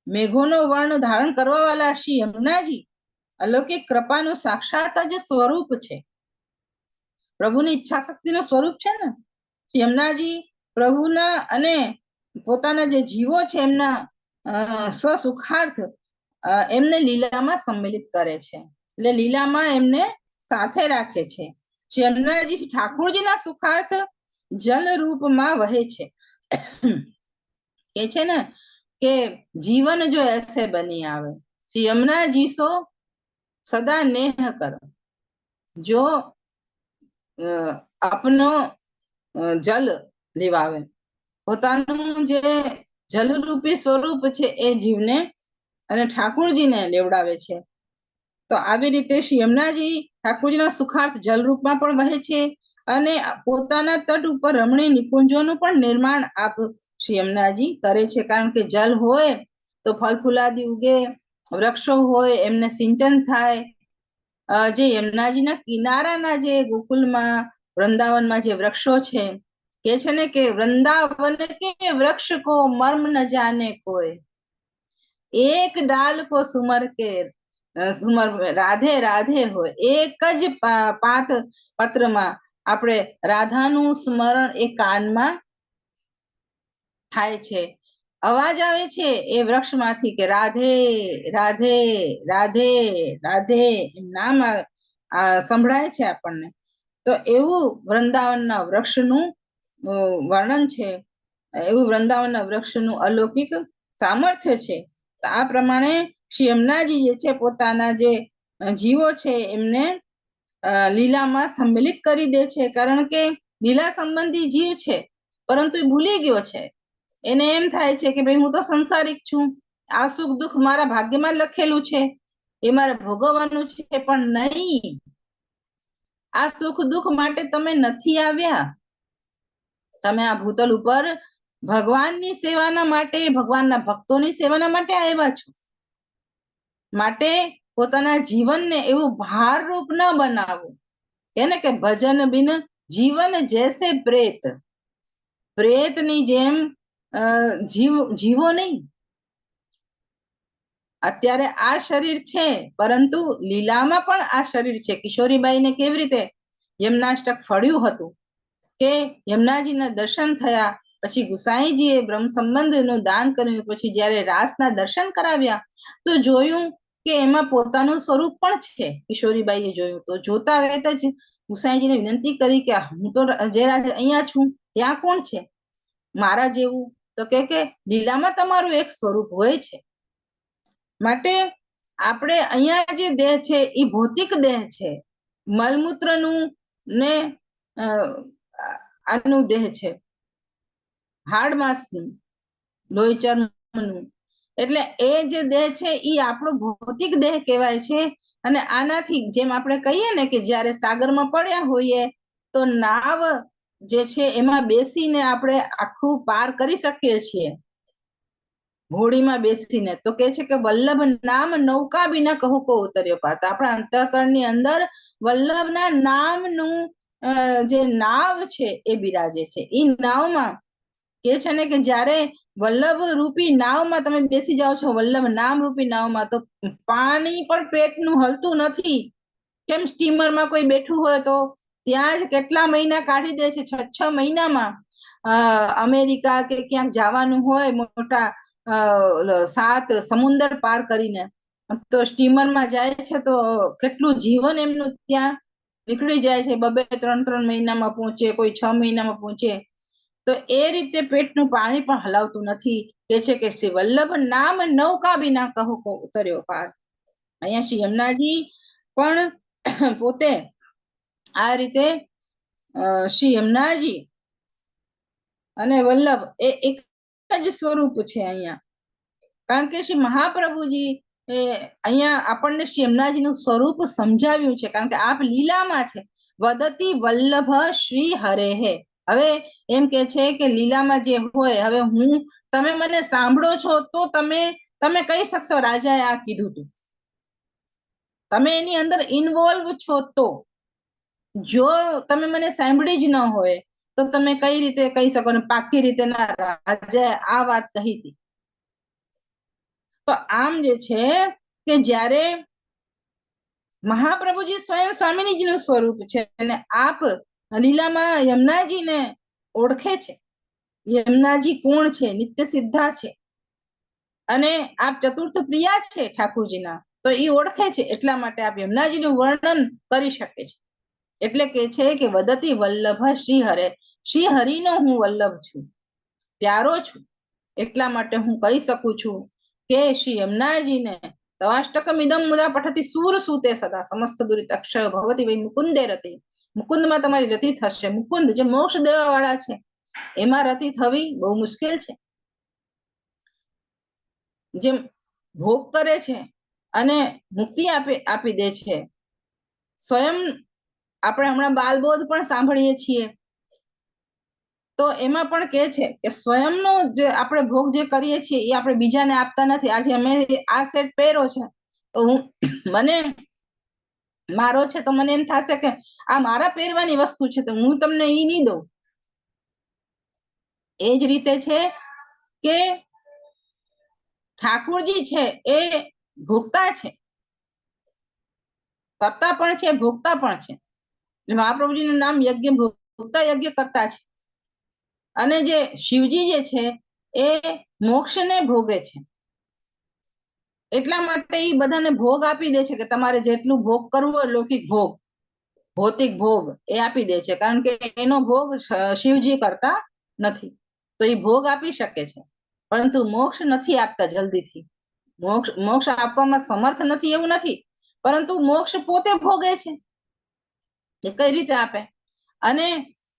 મેઘોનો વર્ણ ધારણ કરવા વાળા શ્રી યમુનાજી અલૌકિક કૃપાનું સાક્ષાત જ સ્વરૂપ છે. પ્રભુની ઈચ્છા શક્તિનું સ્વરૂપ છે ને યમુનાજી પ્રભુના અને પોતાના જે જીવો છે એમના સ્વસુખાર્થ એમને લીલામાં સંમિલિત કરે છે, એટલે લીલામાં એમને સાથે રાખે છે. યમુનાજી ઠાકોરજીના સુખાર્થ જલ રૂપમાં વહે છે. કે છે ને કે જીવન જો એસે બની આવે, યમુનાજી સો સદા નેહ કરો, જો આપનો જલ લેવાવે, પોતાનું જે જલરૂપી સ્વરૂપ છે એ જીવને અને ઠાકોરજીને લેવડાવે છે. તો આવી રીતે શ્રી યમુનાજી ઠાકોરજીના સુખાર્થ જલરૂપમાં પણ વહે છે અને પોતાના તટ ઉપર રમણીય નિકુંજોનું પણ નિર્માણ આપ શ્રી યમુનાજી કરે છે. કારણ કે જલ હોય તો ફળ ફૂલાદી ઉગે, વૃક્ષો હોય એમને સિંચન થાય. જે યમુનાજીના કિનારાના જે ગોકુલમાં વૃંદાવનમાં જે વૃક્ષો છે, કે છે ને કે વૃંદાવન કે વૃક્ષ કો મર્મ ન જાને કોઈ, એક ડાલ કો સુમર કે સુમર રાધે રાધે હોય. એક જ પાત પત્રમાં આપણે રાધાનું સ્મરણ એ કાનમાં થાય છે, અવાજ આવે છે એ વૃક્ષમાંથી કે રાધે રાધે રાધે રાધે એમ નામ સંભળાય છે આપણને. તો એવું વૃંદાવનના વૃક્ષનું વર્ણન છે, એવું વૃંદાવનના વૃક્ષનું અલૌકિક સામર્થ્ય છે. તો આ પ્રમાણે શ્રી યમુનાજી જે છે પોતાના જે જીવો છે એમને લીલામાં સંમિલિત કરી દે છે. કારણ કે લીલા સંબંધી જીવ છે પરંતુ એ ભૂલી ગયો છે. એને એમ થાય છે કે ભાઈ હું તો સંસારિક છું, આ સુખ દુઃખ મારા ભાગ્યમાં લખેલું છે, એ મારે ભોગવવાનું છે. પણ નહીં, આ સુખ દુઃખ માટે તમે નથી આવ્યા, તમે આ ભૂતલ ઉપર ભગવાનની સેવાના માટે, ભગવાનના ભક્તોની સેવાના માટે આવ્યા છો. માટે પોતાના જીવનને એવું ભારરૂપ ન બનાવો. એને કે ભજન બિન જીવન જૈસે પ્રેત, પ્રેતની જેમ જીવો નહીં. અત્યારે આ શરીર છે પરંતુ લીલામાં પણ આ શરીર છે. કિશોરીબાઈને કેવી રીતે યમનાષ્ટક ફળ્યું હતું કે યમુનાજીના દર્શન થયા પછી ગુસાઈજીએ બ્રહ્મ સંબંધનું દાન કર્યું, પછી જ્યારે રાસના દર્શન કરાવ્યા તો જોયું કે એમાં પોતાનું સ્વરૂપ પણ છે. કિશોરીબાઈએ જોયું તો જોતા વેત જ ગુસાઈજીને વિનંતી કરી કે હું તો જે અહીંયા છું, ત્યાં કોણ છે મારા જેવું? તો કે લીલામાં તમારું એક સ્વરૂપ હોય છે. માટે આપણે અહીંયા જે દેહ છે એ ભૌતિક દેહ છે, મલમૂત્રનું ને આનું દેહ છે, હાડ માંસનું, લોહી ચર્મનું. એટલે એ જે દેહ છે એ આપણો ભૌતિક દેહ કહેવાય છે. અને આનાથી જેમ આપણે કહીએ ને કે જ્યારે સાગરમાં પડ્યા હોઈએ તો નાવ જે છે એમાં બેસીને આપણે આખું પાર કરી શકીએ છીએ, હોડીમાં બેસીને. તો કે છે કે વલ્લભ નામ નૌકા બિના કહું કો ઉતર્યો પાર. તો આપણા અંતઃકરણની અંદર વલ્લભના નામનું જે નાવ છે એ બિરાજે છે. એ નાવમાં કે છે ને કે જ્યારે વલ્લભ રૂપી નાવમાં તમે બેસી જાઓ છો, વલ્લભ નામ રૂપી નાવમાં, તો પાણી પણ પેટનું હલતું નથી. કેમ સ્ટીમરમાં કોઈ બેઠું હોય તો ત્યાં જ કેટલા મહિના કાઢી દે છે, 6 મહિનામાં. અમેરિકા કે ક્યાંક જવાનું હોય મોટા 7 સમુદ્ર પાર કરીને, તો સ્ટીમરમાં જાય છે તો કેટલું જીવન એમનું ત્યાં નીકળી જાય છે. 2-3 મહિનામાં પહોંચે, કોઈ 6 મહિનામાં પહોંચે. તો એ રીતે પેટનું પાણી પણ હલાવતું નથી. કે છે કે શ્રી વલ્લભ નામ નૌકા બિના કહો કો ઉતર્યો પાર. અહીંયા શ્રી યમુનાજી પણ પોતે આ રીતે શ્રી યમુનાજી અને વલ્લભ એ એક જ સ્વરૂપ છે અહીંયા. કારણ કે શ્રી મહાપ્રભુજી અહીંયા આપણને શ્રી યમુનાજીનું સ્વરૂપ સમજાવ્યું છે. કારણ કે આપ લીલામાં છે. વદતી વલ્લભ શ્રી હરેહે. હવે એમ કે છે કે લીલામાં જે હોય, હવે તમે મને સાંભળો છો તો તમે કહી શકશો રાજાએ આ કીધું તું, તમે એની અંદર ઇન્વોલ્વ છો. તો જો તમે મને સાંભળી જ ન હોય તો તમે કઈ રીતે કહી શકો ને પાકી રીતે ના રાજાએ આ વાત કહી હતી. તો આમ જે છે કે જ્યારે મહાપ્રભુજી સ્વયં સ્વામિનીજીનું સ્વરૂપ છે અને આપ લીલામાં યમુનાજીને ઓળખે છે યમુનાજી કોણ છે, નિત્ય સિદ્ધા છે, અને આપ ચતુર્થ પ્રિયા છે ઠાકુરજીના, તો એ ઓળખે છે. એટલા માટે આપ યમુનાજીનું વર્ણન કરી શકે છે. એટલે કે છે કે વદતી વલ્લભ શ્રી હરે, શ્રી હરિનો હું વલ્લભ છું, પ્યારો છું. એટલા માટે હું કહી શકું છું કે શ્રી યમુનાજીને તવાષ્ટકમ ઇદમ મુદા પઠતી સૂર સૂતે સદા સમસ્ત દુરિત અક્ષય ભવતી વૈ મુકુંદે રતિ. મુકુંદમાં તમારી રતિ થશે. મુકુંદ જે મોક્ષ દેવા વાળા છે એમાં રતિ થવી બહુ મુશ્કેલ છે. જે ભોગ કરે છે અને મુક્તિ આપી દે છે. સ્વયં આપણે હમણાં બાલબોધ પણ સાંભળીએ છીએ, તો એમાં પણ કે છે કે સ્વયંનો જે આપણે ભોગ જે કરીએ છીએ એ આપણે બીજાને આપતા નથી. આજે અમે આ સેટ પહેર્યો છે તો હું મને મારો છે તો મને એમ થશે કે આ મારા પહેરવાની વસ્તુ છે તો હું તમને ઈ નહીં દઉં. એ જ રીતે છે કે ઠાકુરજી છે એ ભોગતા છે, કરતા પણ છે, ભોગતા પણ છે. મહાપ્રભુજીનું નામ યજ્ઞ ભોગતા યજ્ઞ કરતા છે. અને જે શિવજી જે છે એ મોક્ષને ભોગે છે. એટલા માટે એ બધાને ભોગ આપી દે છે કે તમારે જેટલું ભોગ કરવો હોય, લૌકિક ભોગ, ભૌતિક ભોગ, એ આપી દે છે. કારણ કે એનો ભોગ શિવજી કરતા નથી, તો એ ભોગ આપી શકે છે, પરંતુ મોક્ષ નથી આપતા જલ્દીથી. મોક્ષ આપવામાં સમર્થ નથી એવું નથી, પરંતુ મોક્ષ પોતે ભોગે છે. એ કઈ રીતે આપે? અને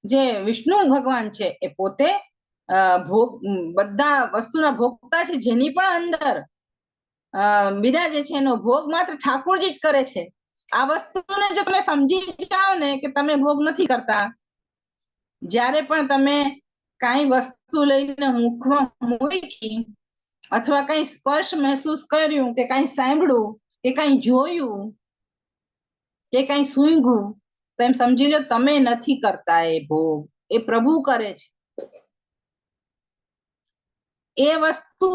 જે વિષ્ણુ ભગવાન છે એ પોતે ભોગ બધા વસ્તુના ભોગતા છે, જેની પણ અંદર બિરાજે છે એનો ભોગ માત્ર ઠાકોરજી જ કરે છે. આ વસ્તુને જો તમે સમજી જાઓ ને કે તમે ભોગ નથી કરતા, જ્યારે પણ તમે કાંઈ વસ્તુ લઈને મુખમાં મૂકી અથવા કઈ સ્પર્શ મહેસૂસ કર્યું કે કઈ સાંભળ્યું કે કઈ જોયું કે કઈ સૂંઘ્યું, તો એમ સમજી લો તમે નથી કરતા એ ભોગ, એ પ્રભુ કરે છે. એ વસ્તુ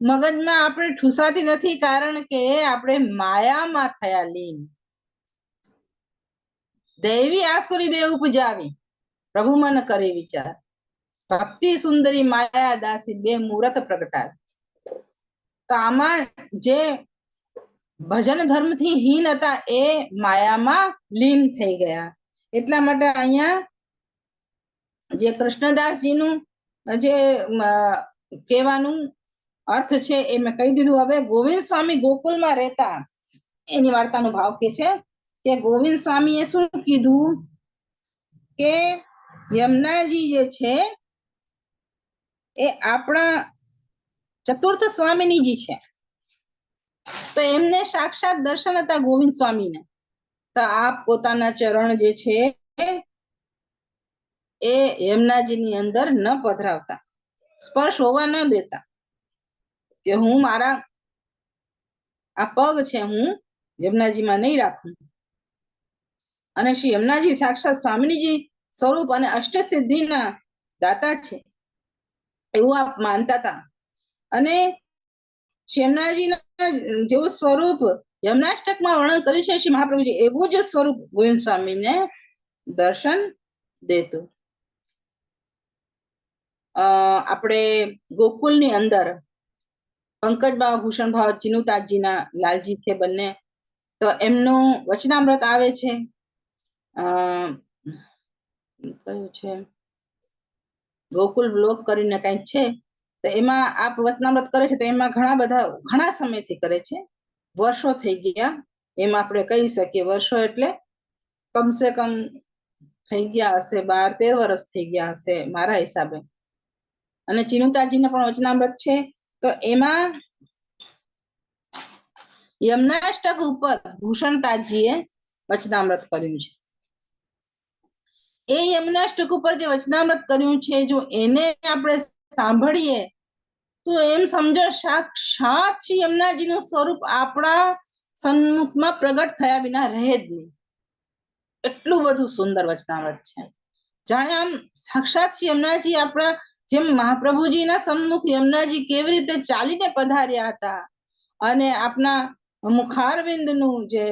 મગજમાં આપણે ઠૂસાતી નથી, કારણ કે આપણે માયામાં થયા લીન. દૈવી આસુરી બે ઉપજાવી, પ્રભુ મન કરે વિચાર, ભક્તિ સુંદરી માયા દાસી બે મૂરત પ્રગટાવી. તો આમાં જે ભજન ધર્મથી હીન હતા એ માયામાં લીન થઈ ગયા. એટલા માટે અહીંયા જે કૃષ્ણદાસજીનું જે કહેવાનું અર્થ છે એ મેં કહી દીધું. હવે ગોવિંદ સ્વામી ગોકુળમાં રહેતા એની વાર્તાનો ભાવ કે છે કે ગોવિંદ સ્વામીએ શું કીધું કે યમુનાજી જે છે એ આપણા ચતુર્થ સ્વામિનીજી છે. તો એમને સાક્ષાત દર્શન હતા ગોવિંદ સ્વામીને. તો આપ પોતાના ચરણ જે છે એ યમુનાજીની અંદર ન પધરાવતા, સ્પર્શ હોવા ન દેતા, કે હું મારા આ પગ છે હું યમુનાજીમાં નહીં રાખું. અને શ્રી યમુનાજી સાક્ષાત સ્વામિનીજી સ્વરૂપ અને અષ્ટસિદ્ધિના દાતા છે એવું આપ માનતા હતા. અને શ્રી યમુનાજીના જેવું સ્વરૂપ યમુનાષ્ટકમાં વર્ણન કર્યું છે શ્રી મહાપ્રભુજી, એવું જ સ્વરૂપ ગોવિંદ સ્વામીને દર્શન દેતું. આપણે ગોકુલની અંદર પંકજ બાવા ભૂષણ ભાવ ચિનુતાજીના લાલજી છે બંને, તો એમનું વચનામૃત આવે છે. કયું છે ગોકુલ બ્લોક કરીને કંઈક છે, તો એમાં આપ વચનામૃત કરે છે. તો એમાં ઘણા સમયથી કરે છે, વર્ષો થઈ ગયા એમ આપણે કહી શકીએ. વર્ષો એટલે કમસે કમ થઈ ગયા હશે 12-13 વર્ષ થઈ ગયા હશે મારા હિસાબે. અને ચિનુતાજીને પણ વચનામૃત છે, તો એમાં યમુનાષ્ટક ઉપર ભૂષણતાજીએ વચનામૃત કર્યું છે. એ યમુનાષ્ટક ઉપર જે વચનામૃત કર્યું છે, જો એને આપણે સાંભળીએ તો એમ સમજો સાક્ષાત શ્રી યમુનાજીનું સ્વરૂપ આપણા સન્મુખમાં પ્રગટ થયા વિના રહે જ નહીં. એટલું બધું સુંદર વચનામૃત છે. જાણે આમ સાક્ષાત શ્રી યમુનાજી આપણા, જેમ મહાપ્રભુજીના સન્મુખ યમુનાજી કેવી રીતે ચાલીને પધાર્યા હતા, અને આપના મુખારવિંદનું જે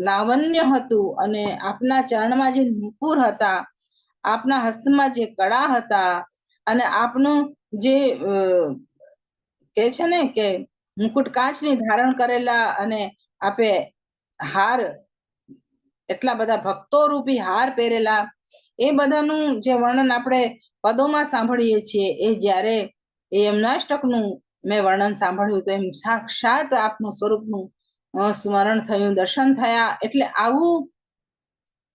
લાવણ્ય હતું, અને આપના ચરણમાં જે નુપુર હતા, આપના હસ્તમાં જે કડા હતા અને આપનું જે કે છે ને કે મુકુટ કાચની ધારણ કરેલા અને આપે હાર, એટલા બધા ભક્તો રૂપી હાર પહેરેલા, એ બધાનું જે વર્ણન આપણે પદોમાં સાંભળીએ છીએ, એ જ્યારે એ યમનાષ્ટકનું મેં વર્ણન સાંભળ્યું તો એમ સાક્ષાત આપનું સ્વરૂપનું સ્મરણ થયું, દર્શન થયા. એટલે આવું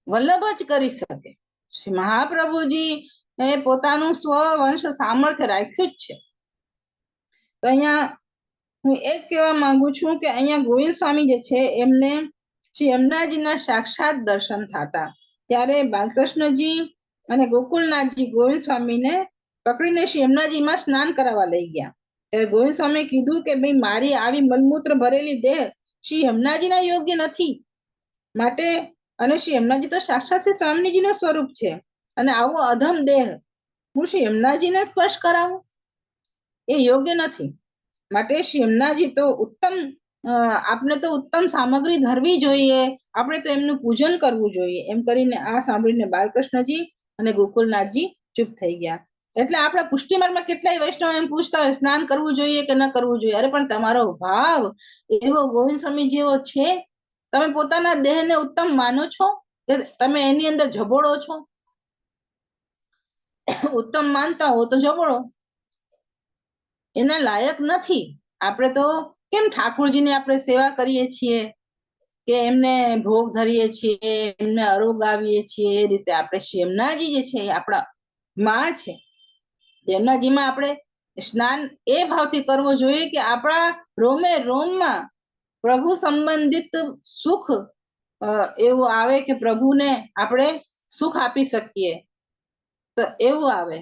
વલ્લભ જ કરી શકે. શ્રી મહાપ્રભુજી એ પોતાનું સ્વવંશ સામર્થ્ય રાખ્યું જ છે. તો અહીંયા હું એ જ કહેવા માંગુ છું કે અહીંયા ગોવિંદ સ્વામી જે છે એમને શ્રી યમુનાજીના સાક્ષાત દર્શન થતા, ત્યારે બાલકૃષ્ણજી અને ગોકુળનાથજી ગોવિંદ સ્વામીને પકડીને શ્રી યમુનાજીમાં સ્નાન કરાવવા લઈ ગયા. ત્યારે ગોવિંદ સ્વામીએ કીધું કે ભાઈ, મારી આવી મલમૂત્ર ભરેલી દેહ શ્રી યમુનાજીના યોગ્ય નથી. માટે, અને શ્રી યમુનાજી તો સાક્ષાત શ્રી સ્વામીજીનું સ્વરૂપ છે, અને આવો અધમ દેહ હું શ્રી યમુનાજીને સ્પર્શ કરાવું, એ યોગ્ય નથી. માટે શ્રી યમુનાજી તો ઉત્તમ, આપણે તો ઉત્તમ સામગ્રી ધરવી જોઈએ, આપણે તો એમનું પૂજન કરવું જોઈએ. એમ કરીને આ સાંભળીને બાલકૃષ્ણજી અને ગોકુળનાથજી ચૂપ થઈ ગયા. એટલે આપણા પુષ્ટિ માર્ગમાં કેટલાય વૈષ્ણવ એમ પૂછતા હોય, સ્નાન કરવું જોઈએ કે ન કરવું જોઈએ. અરે પણ તમારો ભાવ એવો ગોવિંદ સ્વામી જેવો છે, તમે પોતાના દેહને ઉત્તમ માનો છો કે તમે એની અંદર ઝબોડો છો? ઉત્તમ માનતા હો તો ઝબોડો, એના લાયક નથી. આપણે તો કેમ ઠાકોરજીને આપણે સેવા કરીએ છીએ કે એમને ભોગ ધરીએ છીએ, એમને અરોગાવીએ છીએ, એ રીતે આપણે શ્રી યમુનાજી જે છે એ આપણા માં છે. યમુનાજીમાં આપણે સ્નાન એ ભાવથી કરવો જોઈએ કે આપણા રોમે રોમમાં પ્રભુ સંબંધિત સુખ એવું આવે કે પ્રભુને આપણે સુખ આપી શકીએ, તો એવું આવે.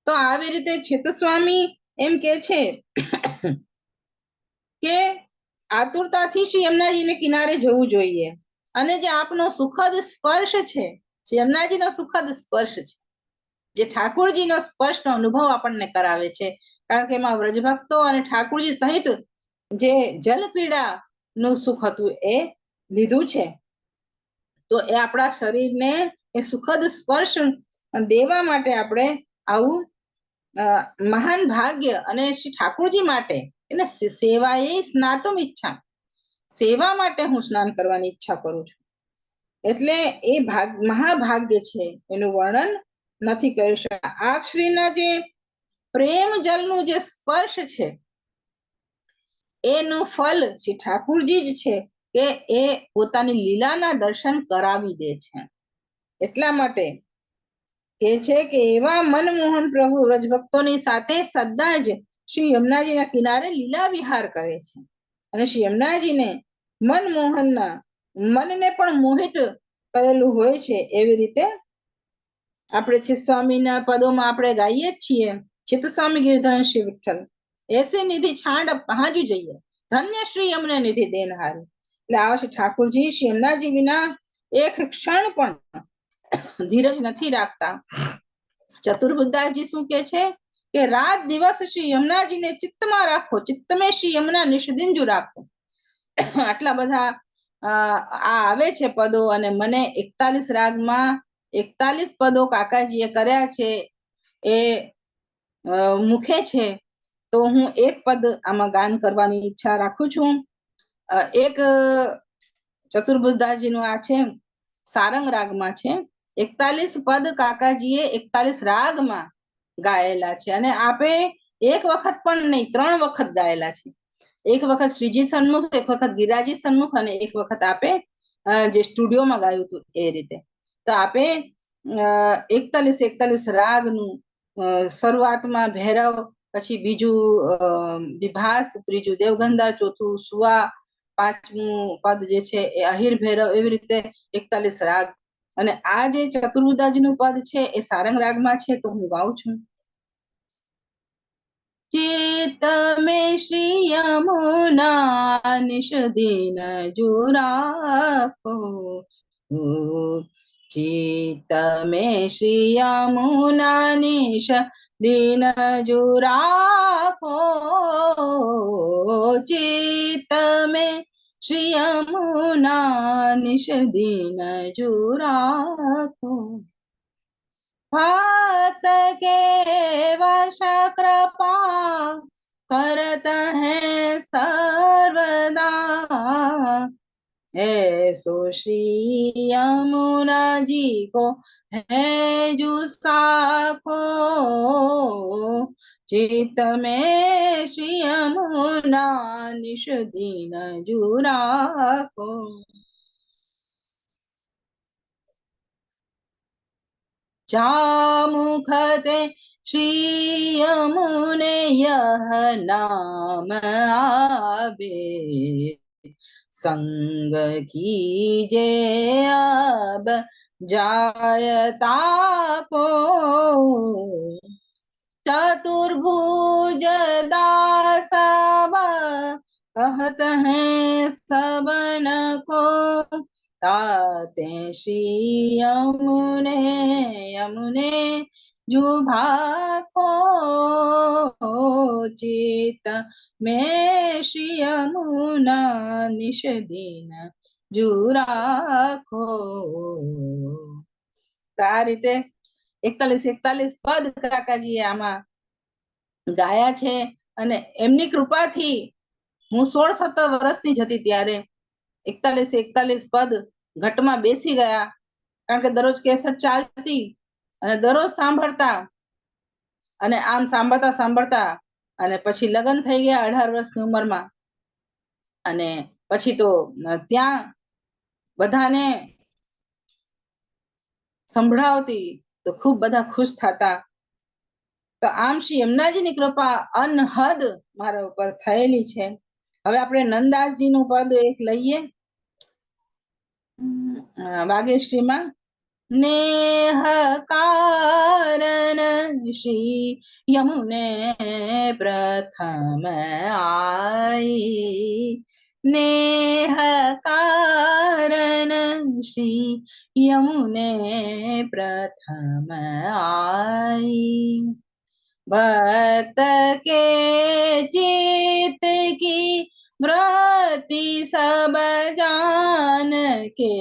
તો આવી રીતે ચેતસ્વામી એમ કે છે કે આતુરતાથી શ્રી યમુનાજીને કિનારે જવું જોઈએ, અને જે આપનો સુખદ સ્પર્શ છે, યમુનાજીનો સુખદ સ્પર્શ છે, જે ઠાકોરજીનો સ્પર્શનો અનુભવ આપણને કરાવે છે. કારણ કે એમાં વ્રજભક્તો અને ઠાકોરજી સહિત જે જલ ક્રીડા નું સુખ હતું એ લીધું છે. તો એ આપણા શરીરને એ સુખદ સ્પર્શ દેવા માટે આપણે આવું મહાન ભાગ્ય, અને શ્રી ઠાકોરજી માટે એટલે સેવાએ સ્નાતુમ ઈચ્છા, સેવા માટે હું સ્નાન કરવાની ઈચ્છા કરું છું. એટલે એ મહાભાગ્ય છે, એનું વર્ણન નથી કરી શકતા. આપ શ્રીના જે પ્રેમ જલનું જે સ્પર્શ છે, એનું ફલ શ્રી ઠાકુરજી જ છે કે એ પોતાની લીલાના દર્શન કરાવી દે છે. એટલા માટે કે છે કે એવા મનમોહન પ્રભુ વ્રજભક્તોની સાથે સદા જ શ્રી યમુનાજીના કિનારે લીલા વિહાર કરે છે, અને શ્રી યમુનાજીને મનમોહનના મનને પણ મોહિત કરેલું હોય છે. એવી રીતે આપણે છે સ્વામીના પદોમાં આપણે ગાઈએ છીએ, ચિત્ત સ્વામી ગિરધર શ્રી વિઠ્ઠલ એસે નિધિ છાંડ અબ કહાં જુ જઈએ, ધન્ય શ્રી યમુના નિધિ દેનહારી. એટલે આવા શ્રી ઠાકોરજી શ્રી યમુનાજી વિના એક ક્ષણ પણ ધીરજ નથી રાખતા. ચતુર્બુદ્ધદાસજી શું કે છે કે રાત દિવસ શ્રી યમુનાજીને ચિત્તમાં રાખો, ચિત્તમે શ્રી યમુના નિષદિંજુ રાખો. આટલા બધા આ આવે છે પદો, અને મને 41 રાગમાં 41 પદો કાકાજીએ કર્યા છે, એ મુખે છે. તો હું એક પદ આમાં ગાન કરવાની ઈચ્છા રાખું છું. એક ચતુર્બુદ્ધદાસજીનું આ છે, સારંગ રાગમાં છે. 41 પદ કાકાજીએ 41 રાગમાં ગાયેલા છે, અને આપે એક વખત પણ નહીં, 3 વખત ગાયેલા છે. એક વખત શ્રીજી સન્મુખ, એક વખત ગિરાજી સન્મુખ, અને એક વખત આપે જે સ્ટુડિયોમાં ગાયું હતું એ રીતે. તો આપે 41 રાગનું શરૂઆતમાં ભૈરવ, પછી બીજું વિભાસ, ત્રીજું દેવગંધાર, ચોથું સુવા, પાંચમું પદ જે છે એ અહિર ભૈરવ, એવી રીતે 41 રાગ. અને આ જે ચતુર્બુદ્ધદાસજીનું પદ છે એ સારંગ રાગમાં છે, તો હું ગાઉં છું. ચિત્ત में श्री यमुना निषदीन जो राखो, चित्त में श्री यमुना निषदीन जो राखो, चित्त में श्री यमुना निश दिन जुराको। भक्त के वश कृपा करत है सर्वदा। ऐसो श्री यमुना जी को है जो साखो। चित्त में श्री यमुना निश दिन जुराको। जामुखते श्री यमुने यह नाम आवे। संग कीजे अब जायता को। चतुर्भुज दास कहत हैं सबन को। ताते श्री यमुने यमुने जुभाखो। चित में श्री यमुना निश दिन जुराखो। તો આ રીતે 41-41 પદ કાકાજીએ આમાં ગાયા છે અને એમની કૃપાથી હું 16-17 વર્ષની જ હતી ત્યારે 41-41 પદ ઘટમાં બેસી ગયા, કારણ કે દરરોજ કેસેટ ચાલતી અને દરરોજ સાંભળતા અને આમ સાંભળતા સાંભળતા અને પછી લગ્ન થઈ ગયા 18 વર્ષની ઉંમરમાં અને પછી તો ત્યાં બધાને સંભળાવતી તો ખૂબ બધા ખુશ થતા. તો આમ શ્રી યમુનાજીની કૃપા અનહદ મારા ઉપર થયેલી છે. હવે આપણે નંદદાસજીનું પદ એક લઈએ વાગેશ્રીમાં. नेह कारण श्री यमुने प्रथम आई। नेह कारण श्री यमुने प्रथम आई। भक्त के चित की वृत्ति सब जान के।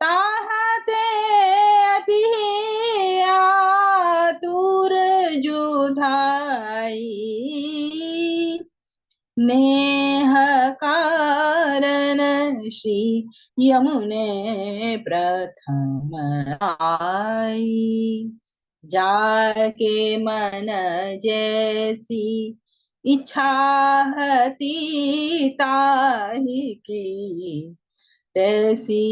ताहते अति आतुर जुधाई। नेह कारण श्री यमुने प्रथम आई। जाके मन जैसी इच्छा हती ताही की। तैसी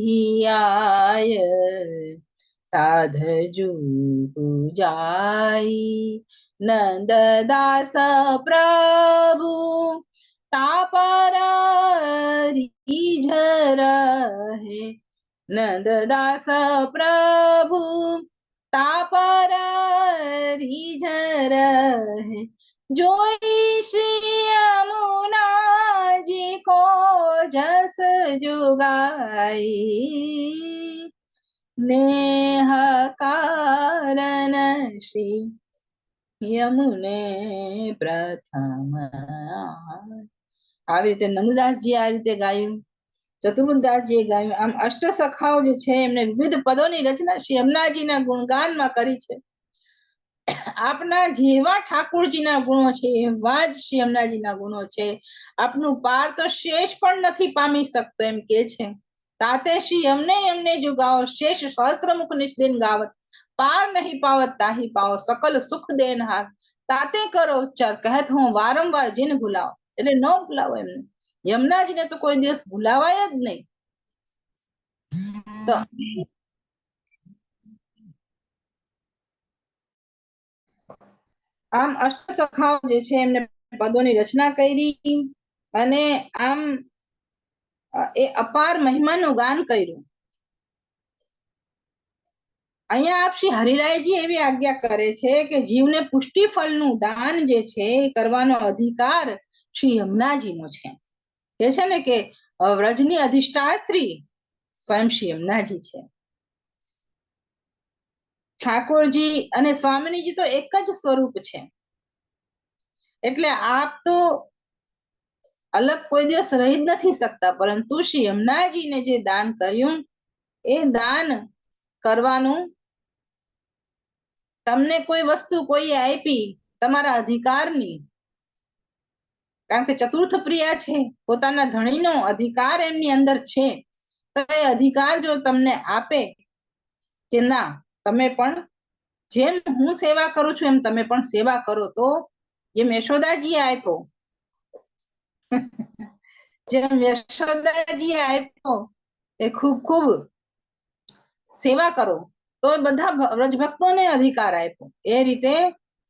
ही आय साधजू जाई। नंददास प्रभु तापर रिझर है। नंददास प्रभु तापर रिझर है। जोई श्री यमुना जी को जस जुगाई। नेह कारण श्री यमुने प्रथम આવી રીતે નંદદાસજી આ રીતે ગાયું, ચતુર્દાસજીએ ગાયું. આમ અષ્ટ સખાઓ જે છે એમને વિવિધ પદોની રચના શ્રી યમુનાજીના ગુણગાનમાં કરી છે. આપના જેવા ઠાકોરજીના ગુણો છે એવા જ શ્રી યમુનાજીના ગુણો છે. આપનું પાર તો શેષ પણ નથી પામી શકતો એમ કે છે. તાતે શ્રી यमुने यमुने जो गाओ शेष सहस्त्रमुख निष्दिन गावत। पार नहीं पावत ताही पाओ सकल सुख देनहार। ताते करो उच्चार कहत हूँ वारंवार जिन भुलाओ। એટલે ન ભૂલાવો એમને. યમુનાજીને તો કોઈ દિવસ ભૂલાવાય જ નહીં. તો આમ અષ્ટ સખાઓ જે છે એમને પદોની રચના કરી અને આમ એ અપાર મહિમાનું ગાન કર્યું. અહીંયા આપ શ્રી હરિરાયજી એવી આજ્ઞા કરે છે કે જીવને પુષ્ટિ ફળનું દાન જે છે એ કરવાનો અધિકાર શ્રી યમુનાજીનો છે. કે છે ને કે વ્રજની અધિષ્ઠાત્રી સ્વયં શ્રી યમુનાજી છે. ઠાકોરજી અને સ્વામિનીજી તો એક જ સ્વરૂપ છે. એટલે આપ તો અલગ કોઈ દિવસ રહી જ નથી શકતા, પરંતુ શ્રી યમુનાજીને જે દાન કર્યું એ દાન કરવાનું, તમને કોઈ વસ્તુ કોઈએ આપી તમારા અધિકારની, કારણ કે ચતુર્થ પ્રિયા છે, પોતાના ધણીનો અધિકાર એમની અંદર છે, તો એ અધિકાર જો તમને આપે કે ના તમે પણ જેમ હું સેવા કરું છું એમ તમે પણ સેવા કરો, તો જેમ યશોદાજીએ આપ્યો જેમ યશોદાજીએ આપ્યો એ ખૂબ ખૂબ સેવા કરો, તો બધા વ્રજભક્તોને અધિકાર આપ્યો, એ રીતે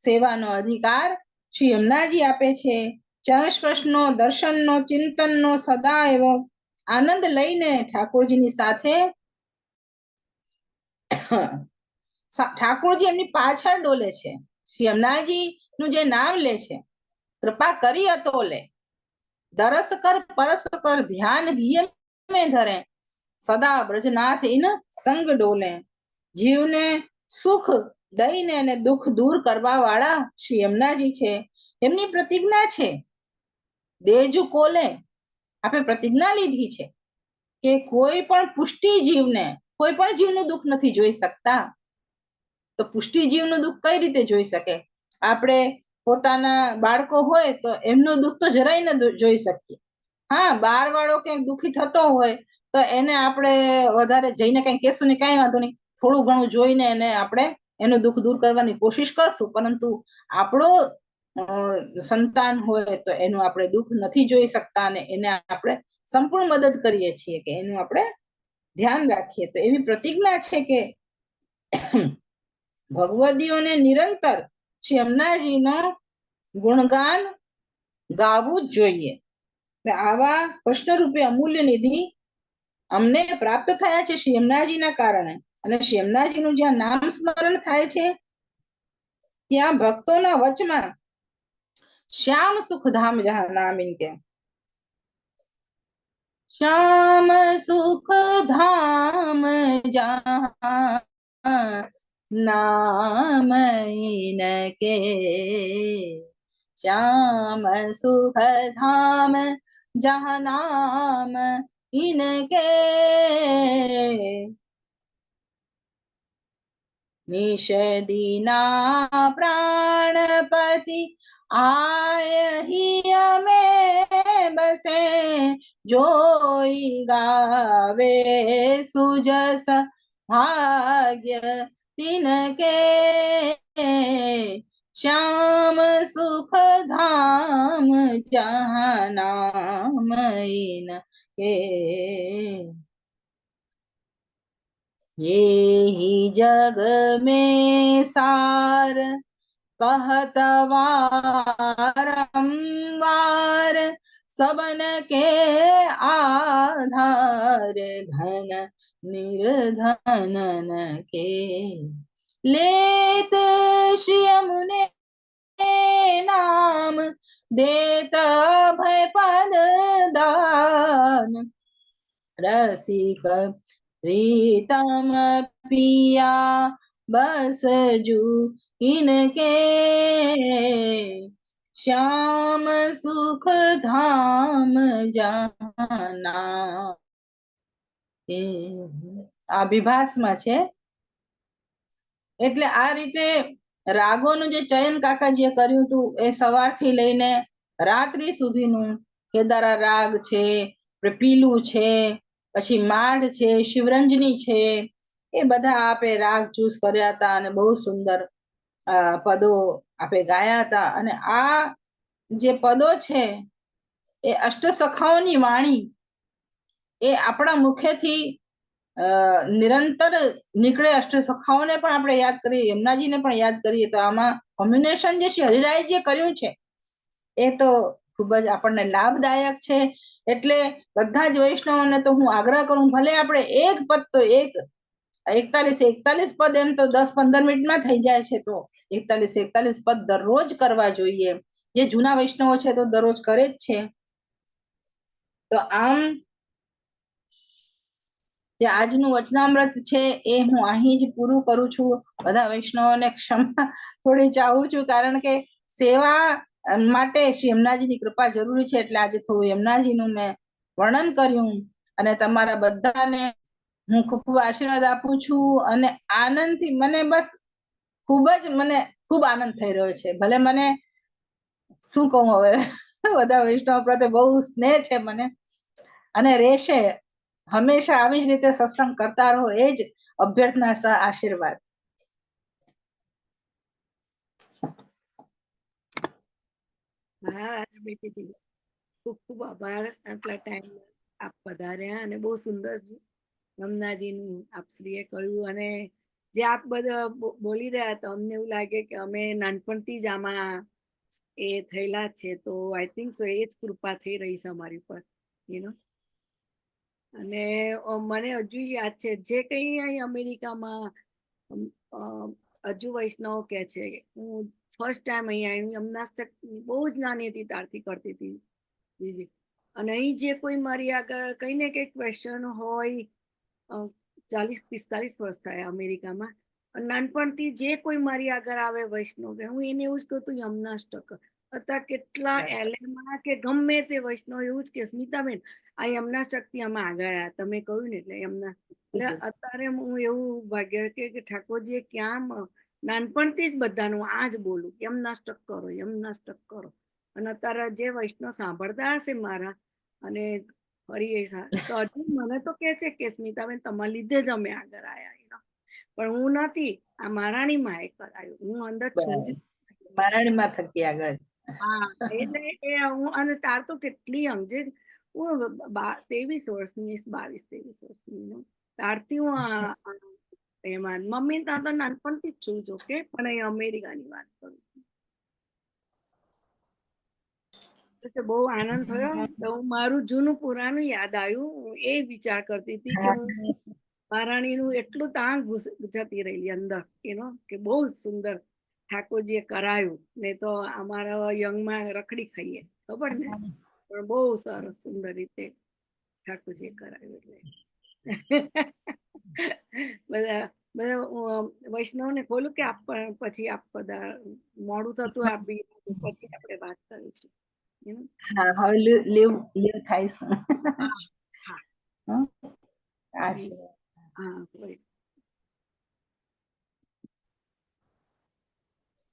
સેવાનો અધિકાર શ્રી યમુનાજી આપે છે. ચરણ સ્પર્શનો, દર્શનનો, ચિંતનનો સદા એવો આનંદ લઈને ઠાકોરજીની સાથે ઠાકોરજી એમની પાછળ ડોલે છે. શ્રી યમુનાજી નું જે નામ લે છે, કૃપા કરી અતોલે, દરસ કર પરસ કર ધ્યાન હિય में ધરે, સદા બ્રજનાથ ઇન સંગ ડોલે. જીવને સુખ દઈને અને દુઃખ દૂર કરવા વાળા શ્રી યમુનાજી છે. એમની પ્રતિજ્ઞા છે, દેજુ કોલે, આપણે પ્રતિજ્ઞા લીધી છે કે કોઈ પણ પુષ્ટિ જીવને, કોઈ પણ જીવનું દુઃખ નથી જોઈ શકતા. તો પુષ્ટિ જીવનું દુઃખ કઈ રીતે જોઈ શકે? આપણે પોતાના બાળકો હોય તો એમનું દુઃખ તો જરાય ન જોઈ શકીએ. હા, બાર વાળો ક્યાંક દુઃખી થતો હોય તો એને આપણે વધારે જઈને કઈ કહેશું ને, કઈ વાંધો નહીં, થોડું ઘણું જોઈને એને આપણે એનું દુઃખ દૂર કરવાની કોશિશ કરશું, પરંતુ આપણો સંતાન હોય તો એનું આપણે દુઃખ નથી જોઈ શકતા, અને એને આપણે સંપૂર્ણ મદદ કરીએ છીએ કે એનું આપણે ધ્યાન રાખીએ. તો એવી પ્રતિજ્ઞા છે કે ભગવદીઓને નિરંતર શ્રી યમુનાજીનો ગુણગાન ગાવું જ જોઈએ. આવા કૃષ્ણરૂપી અમૂલ્ય નિધિ અમને પ્રાપ્ત થયા છે શ્રી યમુનાજીના કારણે, અને શ્રી યમુનાજીનું જ્યાં નામ સ્મરણ થાય છે ત્યાં ભક્તોના વચમાં શ્યામ સુખધામ જહાં નામ ઇનકે, શ્યામ સુખધામ જહાં नाम इनके, श्याम सुख धाम जहाँ नाम इनके, निश दीना प्राणपति आय ही में बसे, जोई गावे सुजस भाग्य तिनके, श्याम सुख धाम जहाँ नाम इनके, ये ही जग में सार कहत वारंवार, सबन के आधार धन निर्धनन के, लेत श्री यमुने नाम देत भय पद दान, रसिक प्रीतम पिया बस जू इनके, श्याम सुख धाम जाना. આ વિભાસમાં છે. એટલે આ રીતે રાગોનું જે ચયન કાકાજીએ કર્યું હતું એ સવારથી લઈને રાત્રિ સુધીનું, કેદારા રાગ છે, પીલું છે, પછી માઢ છે, શિવરંજની છે, એ બધા આપે રાગ ચૂઝ કર્યા હતા અને બહુ સુંદર પદો આપે ગાયા હતા. અને આ જે પદો છે એ અષ્ટસખાઓની વાણી, એ આપણા મુખેથી નિરંતર નીકળે. અષ્ટસખાઓને પણ આપણે યાદ કરીએ, યમુનાજીને પણ યાદ કરીએ, તો આમાં કોમ્બિનેશન જે શ્રી હરિરાયજીએ કર્યું છે એ તો ખૂબ જ આપણને લાભદાયક છે. એટલે બધા જ વૈષ્ણવોને તો હું આગ્રહ કરું, ભલે આપણે એક પદ તો 41 પદ એમ તો 10-15 મિનિટમાં થઈ જાય છે, તો 41 પદ દરરોજ કરવા જોઈએ. જે જૂના વૈષ્ણવો છે તો દરરોજ કરે જ છે. તો આમ જે આજનું વચનામૃત છે એ હું અહીં જ પૂરું કરું છું. બધા વૈષ્ણવોને ક્ષમા થોડી ચાહું છું, કારણ કે સેવા માટે શ્રી યમુનાજીની કૃપા જરૂરી છે. એટલે આજે થોડું યમુનાજીનું મેં વર્ણન કર્યું અને તમારા બધાને હું ખૂબ ખૂબ આશીર્વાદ આપું છું. અને આનંદથી મને બસ મને ખૂબ આનંદ થઈ રહ્યો છે. ભલે મને શું કહું હવે બધા વૈષ્ણવ પ્રત્યે બહુ સ્નેહ છે મને, અને રહેશે હંમેશા આવી જ રીતે સત્સંગ કરતા રહો, એ જ અભ્યર્થના સહ આશીર્વાદ.
હા બેટીજી, ખૂબ ખૂબ આભાર. આટલા ટાઈમ આપ પધાર્યા અને બહુ સુંદર યમુનાજીનું આપશ્રીએ કહ્યું, અને જે આપ બધા બોલી રહ્યા હતા અમને એવું લાગે કે અમે નાનપણથી જ આમાં એ થયેલા છે. તો આઈ થિંક સો એ જ કૃપા થઈ રહી છે અમારી પર, અને મને હજુ યાદ છે જે કંઈ અહીં અમેરિકામાં હજુ વૈષ્ણવ કે છે, હું ફર્સ્ટ ટાઈમ અહીંયા યમુનાષ્ટક બહુ જ નાની હતી ત્યારથી કરતી હતી દીદી. અને અહીં જે કોઈ મારી આગળ કંઈ ને કંઈ ક્વેશ્ચન હોય, 40-45 વર્ષ થયા અમેરિકામાં, નાનપણથી જે કોઈ મારી આગળ આવે વૈષ્ણવ, હું એને એવું જ કહું તું યમુનાષ્ટક. અત્યારે કેટલા એલએમાં કે ગમે તે વૈષ્ણવ એવું જ કે સ્મિતાબેન આ યમુનાષ્ટકથી અમે આગળ આવ્યા, તમે કહ્યું ને એટલે યમુના. એટલે અત્યારે હું એવું ભાગ્ય કે ઠાકોરજીએ ક્યાં નાનપણથી જ બધાનું આ જ બોલું, યમુનાષ્ટક કરો, યમુનાષ્ટક કરો. અને અત્યારે જે વૈષ્ણવ સાંભળતા હશે મારા, અને ફરી તો હજુ મને તો કે છે કે સ્મિતાબેન તમારા લીધે જ અમે આગળ આવ્યા, પણ હું નથી, આ મહારાણી માએ કરાયું, હું અંદર છું જ.
મહારાણીમાં થકી આગળ.
હા, એટલે હું, અને તાર તો કેટલી સમજે, હું 23 વર્ષની, 22-23 વર્ષની, ત્યારથી હું એમાં મમ્મી ત્યાં તો નાનપણથી જ છું જો કે, પણ એ અમેરિકાની વાત કરું છું. બહુ આનંદ થયો. તો મારું જૂનું પુરાણું યાદ આવ્યું. હું એ વિચાર કરતી હતી કે હું મહારાણીનું એટલું ત્યાં જતી રહેલી અંદર, કે બહુ સુંદર ઠાકોરજીએ કરાયું. ને તો અમારા યંગમાં રખડી ખાઈએ, ખબર ને, પણ બહુ સરસ સુંદર રીતે ઠાકોરજીએ કરાયું. એટલે બધા વૈષ્ણવને ખોલું કે પછી આપ બધા મોડું થતું આપી પછી આપણે વાત કરીશું.
હા, હવે લીવ થાય છે.
હા,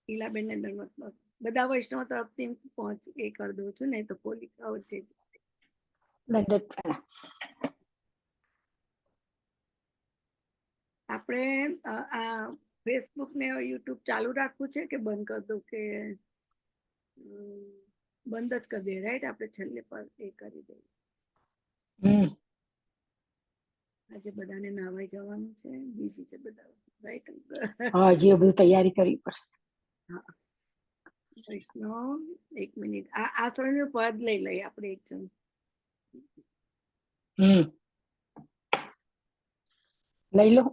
ઈલાબેન ને દંડવત બધા વૈષ્ણવ તરફથી પહોંચ એ કરી દઉં છું, ને તો ખોલી છે. આપણે આ ફેસબુક ને યુટ્યુબ ચાલુ રાખવું છે કે બંધ કરી દઉં, કે બંધ જ કરી દઈએ, રાઈટ? આપણે છેલ્લે પર એ કરી દઈએ. આજે બધાને નાવાઈ જવાનું છે, બીજી છે બધા, રાઈટ?
હા, જે બધું તૈયારી કરવી પડશે.
હા, વૈષ્ણવ 1 મિનિટ, આ આશ્રમનું પદ લઈ લઈએ આપણે એક જણ.
લઈ લો.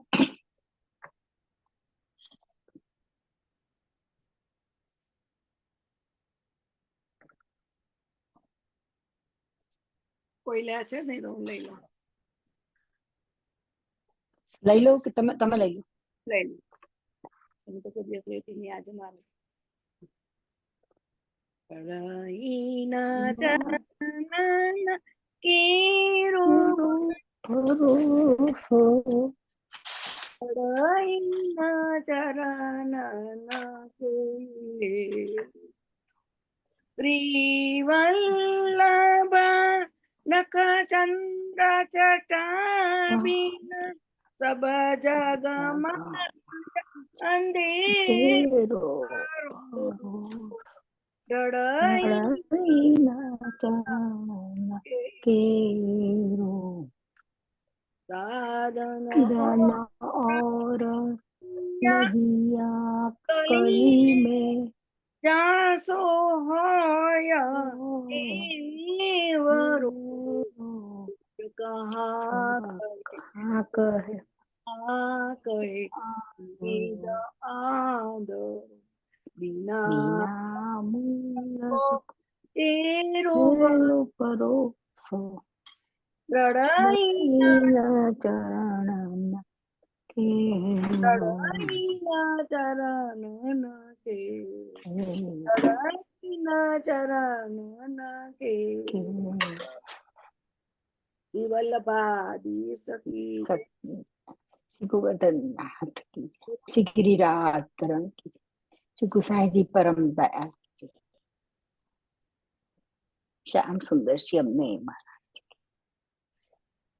કોઈ લે છે નહીં તો હું લઈ લઉં.
લઈ લો કે તમે લઈ લો?
લઈ લો. તમે તો કોઈ દિવસ લેતી નહીં, આજે મારું. રાઈના ચરણ કેરો
ભરોસો,
રાઈના ચરણ શ્રીવલ્લભ નખ ચંદ્ર જટાબિન સબ જગમાં અંધેરો
રડાઈના ચરણ કેરો
સાધન
और नहीं कली में
જાસો હોય એવરો
कहाँ कहे
વિદ આદો
बिना मूलक
તેરો
भरोસો
રડાઈના
ચરણ કેરો
ચરણ કે दीन चरण के
કે
श्री वल्लभाधीश की जय।
શ્રી ગોવર્ધન નાથ કી જય. શ્રી ગિરિરાજ ધરણ કી જય. શ્રી ગુસાઈજી પરમ દયાળ કી જય. શ્યામ સુંદર શ્રી અમને મારા